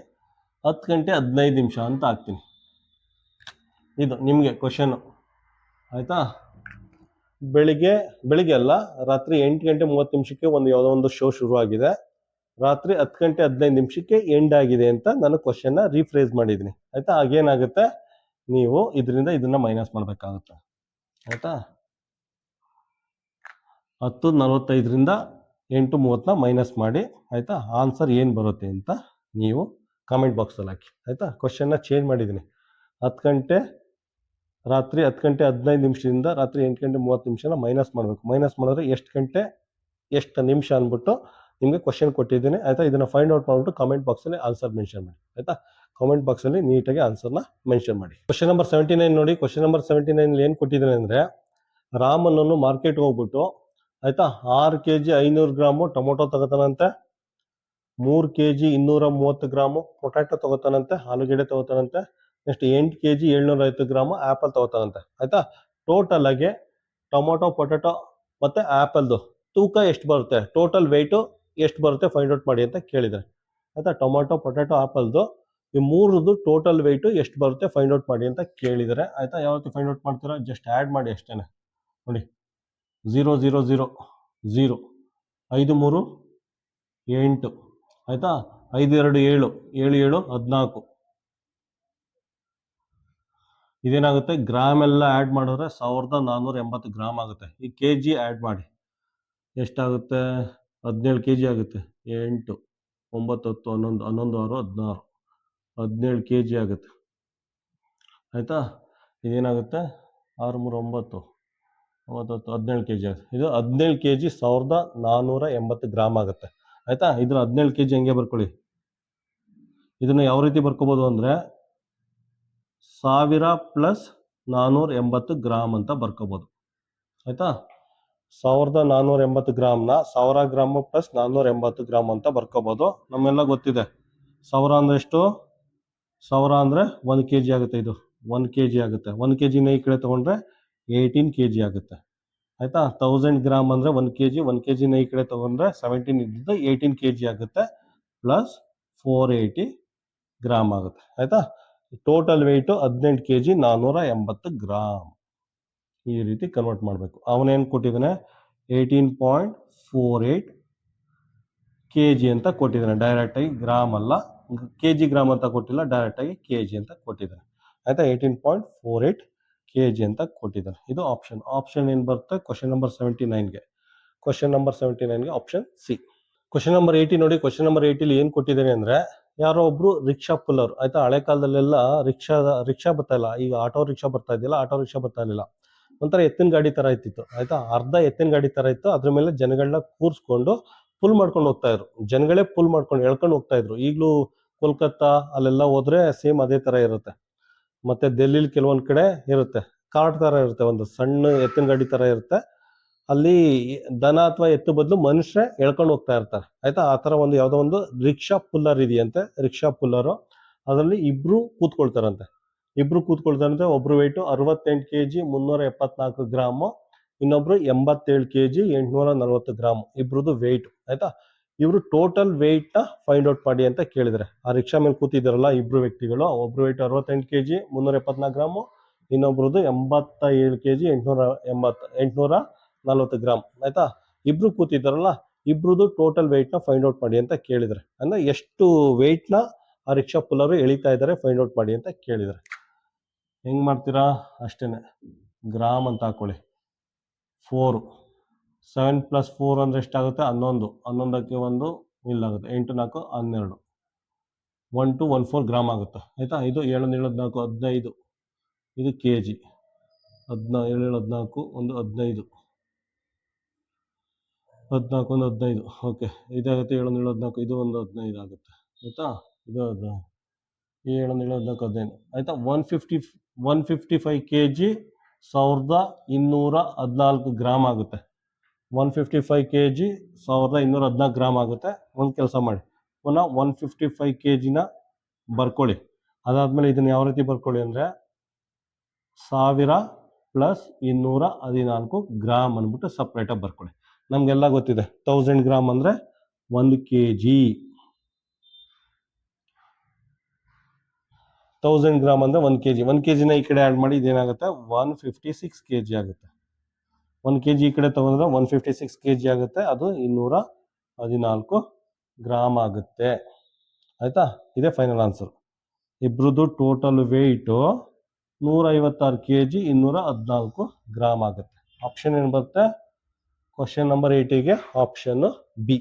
10 ಗಂಟೆ 15 ನಿಮಿಷ ಅಂತ ಹಾಕ್ತೀನಿ. ಇದು ನಿಮಗೆ ಕ್ವಶನ್ನು, ಆಯಿತಾ. ಬೆಳಿಗ್ಗೆ ಅಲ್ಲ, ರಾತ್ರಿ 8 ಗಂಟೆ 30 ನಿಮಿಷಕ್ಕೆ ಯಾವುದೋ ಒಂದು ಶೋ ಶುರುವಾಗಿದೆ, ರಾತ್ರಿ 10 ಗಂಟೆ 15 ನಿಮಿಷಕ್ಕೆ ಎಂಡ್ ಆಗಿದೆ ಅಂತ ನಾನು ಕ್ವಶನ್ನ ರೀಫ್ರೇಸ್ ಮಾಡಿದ್ದೀನಿ, ಆಯಿತಾ. ಆಗೇನಾಗುತ್ತೆ, ನೀವು ಇದರಿಂದ ಇದನ್ನು ಮೈನಸ್ ಮಾಡಬೇಕಾಗುತ್ತೆ, ಆಯಿತಾ. 10:45ರಿಂದ 8:30 ಮೈನಸ್ ಮಾಡಿ, ಆಯಿತಾ. ಆನ್ಸರ್ ಏನು ಬರುತ್ತೆ ಅಂತ ನೀವು ಕಾಮೆಂಟ್ ಬಾಕ್ಸಲ್ಲಿ ಹಾಕಿ, ಆಯಿತಾ. ಕ್ವಶನ್ನ ಚೇಂಜ್ ಮಾಡಿದ್ದೀನಿ. ರಾತ್ರಿ 10 ಗಂಟೆ 15 ನಿಮಿಷದಿಂದ ರಾತ್ರಿ 8 ಗಂಟೆ 30 ನಿಮಿಷನ ಮೈನಸ್ ಮಾಡಬೇಕು. ಮೈನಸ್ ಮಾಡಿದ್ರೆ ಎಷ್ಟು ಗಂಟೆ ಎಷ್ಟು ನಿಮಿಷ ಅಂದ್ಬಿಟ್ಟು ನಿಮಗೆ ಕ್ವಶನ್ ಕೊಟ್ಟಿದ್ದೀನಿ, ಆಯಿತಾ. ಇದನ್ನು ಫೈಂಡ್ ಔಟ್ ಮಾಡಿಬಿಟ್ಟು ಕಾಮೆಂಟ್ ಬಾಕ್ಸಲ್ಲಿ ಆನ್ಸರ್ ಮೆನ್ಷನ್ ಮಾಡಿ, ಆಯಿತಾ. ಕಾಮೆಂಟ್ ಬಾಕ್ಸಲ್ಲಿ ನೀಟಾಗಿ ಆನ್ಸರ್ನ ಮೆನ್ಷನ್ ಮಾಡಿ. ಕ್ವಶನ್ ನಂಬರ್ 79 ನೋಡಿ. ಕ್ವಶನ್ ನಂಬರ್ 79 ಏನು ಕೊಟ್ಟಿದ್ದಾನೆ ಅಂದರೆ, ರಾಮನನ್ನು ಮಾರ್ಕೆಟ್ಗೆ ಹೋಗ್ಬಿಟ್ಟು, ಆಯಿತಾ, 6 kg 500 ಗ್ರಾಮು ಟೊಮೊಟೊ ತಗೋತಾನಂತೆ, 3 kg 230 ಗ್ರಾಮು ಪೊಟ್ಯಾಟೊ ತಗೋತಾನಂತೆ, ಆಲೂಗೆಡ್ಡೆ ತಗೋತಾನಂತೆ, ನೆಕ್ಸ್ಟ್ 8 kg 750 ಗ್ರಾಮು ಆ್ಯಪಲ್ ತಗೋತಾನಂತೆ, ಆಯಿತಾ. ಟೋಟಲ್ ಆಗಿ ಟೊಮೊಟೊ, ಪೊಟ್ಯಾಟೊ ಮತ್ತು ಆ್ಯಪಲ್ದು ತೂಕ ಎಷ್ಟು ಬರುತ್ತೆ, ಟೋಟಲ್ ವೆಯ್ಟು ಎಷ್ಟು ಬರುತ್ತೆ ಫೈಂಡ್ ಔಟ್ ಮಾಡಿ ಅಂತ ಕೇಳಿದ್ದಾರೆ, ಆಯಿತಾ. ಟೊಮೊಟೊ, ಪೊಟ್ಯಾಟೊ, ಆ್ಯಪಲ್ದು ಈ ಮೂರದ್ದು ಟೋಟಲ್ ವೆಯ್ಟು ಎಷ್ಟು ಬರುತ್ತೆ ಫೈಂಡ್ ಔಟ್ ಮಾಡಿ ಅಂತ ಕೇಳಿದ್ದಾರೆ, ಆಯಿತಾ. ಯಾವ ರೀತಿ ಫೈಂಡ್ ಔಟ್ ಮಾಡ್ತೀರಾ, ಜಸ್ಟ್ ಆ್ಯಡ್ ಮಾಡಿ ಅಷ್ಟೇ ನೋಡಿ. 0 0 0 0, 5 3 8, ಆಯಿತಾ. 5 2 7, 7 7 14. ಇದೇನಾಗುತ್ತೆ, ಗ್ರಾಮ್ ಎಲ್ಲ ಆ್ಯಡ್ ಮಾಡಿದ್ರೆ 1480 ಗ್ರಾಮ್ ಆಗುತ್ತೆ. ಈ ಕೆ ಜಿ ಆ್ಯಡ್ ಮಾಡಿ ಎಷ್ಟಾಗುತ್ತೆ, 17 kg ಆಗುತ್ತೆ. 8 9 10 11 11 6 16 17 kg ಆಗುತ್ತೆ, ಆಯಿತಾ. ಇದೇನಾಗುತ್ತೆ, 6 3 9 9 17 kg ಆಗುತ್ತೆ. ಇದು 17 kg 1480 ಗ್ರಾಮ್ ಆಗುತ್ತೆ, ಆಯಿತಾ. ಇದರ 17 kg ಹೆಂಗೆ ಬರ್ಕೊಳ್ಳಿ. ಇದನ್ನು ಯಾವ ರೀತಿ ಬರ್ಕೋಬೋದು ಅಂದರೆ 1000 + 480 ಗ್ರಾಮ್ ಅಂತ ಬರ್ಕೋಬೋದು, ಆಯಿತಾ. 1480 ಗ್ರಾಮ್ನ 1000 ಗ್ರಾಮು + 480 ಗ್ರಾಮ್ ಅಂತ ಬರ್ಕೋಬೋದು. ನಮ್ಮೆಲ್ಲ ಗೊತ್ತಿದೆ 1000 ಅಂದರೆ ಎಷ್ಟು, 1000 ಅಂದರೆ 1 kg ಆಗುತ್ತೆ. ಇದು 1 kg ಆಗುತ್ತೆ. 1 kgನ ಈ ಕಡೆ ತೊಗೊಂಡ್ರೆ 18 kg ಆಗುತ್ತೆ, ಆಯಿತಾ. 1000 ಗ್ರಾಮ್ ಅಂದರೆ 1 kg, 1 kgನ ಈ ಕಡೆ ತೊಗೊಂಡ್ರೆ 17 ಇದ್ದಿದ್ದು 18 kg ಆಗುತ್ತೆ. ಪ್ಲಸ್ 480 ಗ್ರಾಮ್ ಆಗುತ್ತೆ. ಆಯಿತಾ? Total weight 18 kg 480 gram. ಈ ರೀತಿ ಕನ್ವರ್ಟ್ ಮಾಡಬೇಕು. ಅವನೇನು ಕೊಟ್ಟಿದ್ದಾನೆ, 18.48 kg ಅಂತ ಕೊಟ್ಟಿದ್ದಾನೆ. ಡೈರೆಕ್ಟಾಗಿ ಗ್ರಾಮ್ ಅಲ್ಲ, kg ಗ್ರಾಮ್ ಅಂತ ಕೊಟ್ಟಿಲ್ಲ, ಡೈರೆಕ್ಟಾಗಿ kg ಅಂತ ಕೊಟ್ಟಿದ್ದಾನೆ. ಆಯಿತಾ? 18.48 kg ಅಂತ ಕೊಟ್ಟಿದ್ದಾನೆ. ಇದು ಆಪ್ಷನ್ ಏನು ಬರುತ್ತೆ ಕ್ವಶನ್ ನಂಬರ್ 79ಗೆ. ಕ್ವಶನ್ ನಂಬರ್ 79ಗೆ ಆಪ್ಷನ್ ಸಿ. ಕ್ವಶನ್ ನಂಬರ್ 80 ನೋಡಿ. ಕ್ವಶನ್ ನಂಬರ್ 80 ಏನು ಕೊಟ್ಟಿದ್ದೇನೆ ಅಂದರೆ, ಯಾರೋ ಒಬ್ರು ರಿಕ್ಷಾ ಪುಲ್ಲರ್. ಆಯ್ತಾ? ಹಳೆ ಕಾಲದಲ್ಲೆಲ್ಲ ರಿಕ್ಷಾ ಬರ್ತಾ ಇಲ್ಲ, ಈಗ ಆಟೋ ರಿಕ್ಷಾ ಬರ್ತಾ ಇದೆಯಲ್ಲ, ಆಟೋ ರಿಕ್ಷಾ ಬರ್ತಾ ಇರಲಿಲ್ಲ, ಒಂಥರ ಎತ್ತಿನ ಗಾಡಿ ಥರ ಇತ್ತಿತ್ತು. ಆಯ್ತಾ? ಅರ್ಧ ಎತ್ತಿನ ಗಾಡಿ ಥರ ಇತ್ತು. ಅದ್ರ ಮೇಲೆ ಜನಗಳನ್ನ ಕೂರಿಸ್ಕೊಂಡು ಪುಲ್ ಮಾಡ್ಕೊಂಡು ಹೋಗ್ತಾ ಇದ್ರು. ಜನಗಳೇ ಪುಲ್ ಮಾಡ್ಕೊಂಡು ಎಳ್ಕೊಂಡು ಹೋಗ್ತಾ ಇದ್ರು. ಈಗಲೂ ಕೋಲ್ಕತ್ತಾ ಅಲ್ಲೆಲ್ಲ ಹೋದ್ರೆ ಸೇಮ್ ಅದೇ ಥರ ಇರುತ್ತೆ. ಮತ್ತೆ ಡೆಲ್ಲಿಲಿ ಕೆಲವೊಂದು ಕಡೆ ಇರುತ್ತೆ, ಕಾರ್ಟ್ ಥರ ಇರುತ್ತೆ, ಒಂದು ಸಣ್ಣ ಎತ್ತಿನ ಗಾಡಿ ಥರ ಇರುತ್ತೆ. ಅಲ್ಲಿ ದನ ಅಥವಾ ಎತ್ತು ಬದಲು ಮನುಷ್ಯರೇ ಎಳ್ಕೊಂಡು ಹೋಗ್ತಾ ಇರ್ತಾರೆ. ಆಯ್ತಾ? ಆ ಥರ ಒಂದು ಯಾವುದೋ ಒಂದು ರಿಕ್ಷಾ ಪುಲ್ಲರ್ ಇದೆಯಂತೆ. ರಿಕ್ಷಾ ಪುಲ್ಲರು ಅದರಲ್ಲಿ ಇಬ್ರು ಕೂತ್ಕೊಳ್ತಾರಂತೆ. ಒಬ್ರು ವೆಯ್ಟು 68 kg 374 ಗ್ರಾಮು, ಇನ್ನೊಬ್ರು 87 kg 840 ಗ್ರಾಮು ಇಬ್ರದ್ದು ವೆಯ್ಟ್. ಆಯ್ತಾ? ಇವರು ಟೋಟಲ್ ವೆಯ್ಟ್ನ ಫೈಂಡ್ ಔಟ್ ಮಾಡಿ ಅಂತ ಕೇಳಿದರೆ, ಆ ರಿಕ್ಷಾ ಮೇಲೆ ಕೂತಿದ್ದಾರಲ್ಲ ಇಬ್ರು ವ್ಯಕ್ತಿಗಳು, ಒಬ್ರು ವೆಯ್ಟ್ 68 kg 374 ಗ್ರಾಮು, ಇನ್ನೊಬ್ರದ್ದು 87 kg 840 ಗ್ರಾಮ್. ಆಯ್ತಾ? ಇಬ್ರು ಕೂತಿದ್ದಾರಲ್ಲ, ಇಬ್ರದ್ದು ಟೋಟಲ್ ವೆಯ್ಟ್ನ ಫೈಂಡ್ ಔಟ್ ಮಾಡಿ ಅಂತ ಕೇಳಿದರೆ, ಅಂದ್ರೆ ಎಷ್ಟು ವೆಯ್ಟ್ನ ಆ ರಿಕ್ಷಾ ಪುಲ್ಲರು ಎಳಿತಾ ಇದ್ದಾರೆ ಫೈಂಡ್ ಔಟ್ ಮಾಡಿ ಅಂತ ಕೇಳಿದರೆ. ಹೆಂಗ್ ಮಾಡ್ತೀರಾ? ಅಷ್ಟೇನೆ, ಗ್ರಾಮ್ ಅಂತ ಹಾಕೊಳ್ಳಿ. 4 7 + 4 ಅಂದರೆ ಎಷ್ಟಾಗುತ್ತೆ? 11. 11ಕ್ಕೆ 1 ಇಲ್ಲಾಗುತ್ತೆ. 8 4 12. 1214 ಗ್ರಾಮ್ ಆಗುತ್ತೆ. ಆಯ್ತಾ? ಇದು 7 14 15. ಇದು kg. 7 14 1 15. 14 1 15. ಓಕೆ, ಇದಾಗುತ್ತೆ 7 14. ಇದು ಒಂದು 15 ಆಗುತ್ತೆ. ಆಯ್ತಾ? ಇದು 7 14 15. ಆಯ್ತಾ? 155 kg 1214 ಗ್ರಾಮ್ ಆಗುತ್ತೆ. 155 kg 1214 ಗ್ರಾಮ್ ಆಗುತ್ತೆ. ಒಂದು ಕೆಲಸ ಮಾಡಿ, ಪುನಃ 155 kgನ ಬರ್ಕೊಳ್ಳಿ. ಅದಾದಮೇಲೆ ಇದನ್ನು ಯಾವ ರೀತಿ ಬರ್ಕೊಳ್ಳಿ ಅಂದರೆ, 1000 + 214 ಗ್ರಾಮ್ ಅಂದ್ಬಿಟ್ಟು ಸಪ್ರೇಟಾಗಿ ಬರ್ಕೊಳ್ಳಿ. ನಮಗೆಲ್ಲ ಗೊತ್ತಿದೆ 1000 ಗ್ರಾಮ್ ಅಂದರೆ 1 kg. 1000 ಗ್ರಾಮ್ ಅಂದರೆ 1 kg. 1 kgನ ಈ ಕಡೆ ಆ್ಯಡ್ ಮಾಡಿ ಇದೇನಾಗುತ್ತೆ? 156 kg ಆಗುತ್ತೆ. 1 kg ಈ ಕಡೆ ತಗೊಂಡ್ರೆ 156 kg ಆಗುತ್ತೆ. ಅದು 214 ಗ್ರಾಮ್ ಆಗುತ್ತೆ. ಆಯ್ತಾ? ಇದೇ ಫೈನಲ್ ಆನ್ಸರ್. ಇಬ್ರದ್ದು ಟೋಟಲ್ ವೆಯ್ಟು 156 kg 214 ಗ್ರಾಮ್ ಆಗುತ್ತೆ. ಆಪ್ಷನ್ ಏನು ಬರುತ್ತೆ? ಕ್ವಶನ್ ನಂಬರ್ 80ಗೆ ಆಪ್ಷನ್ ಬಿ.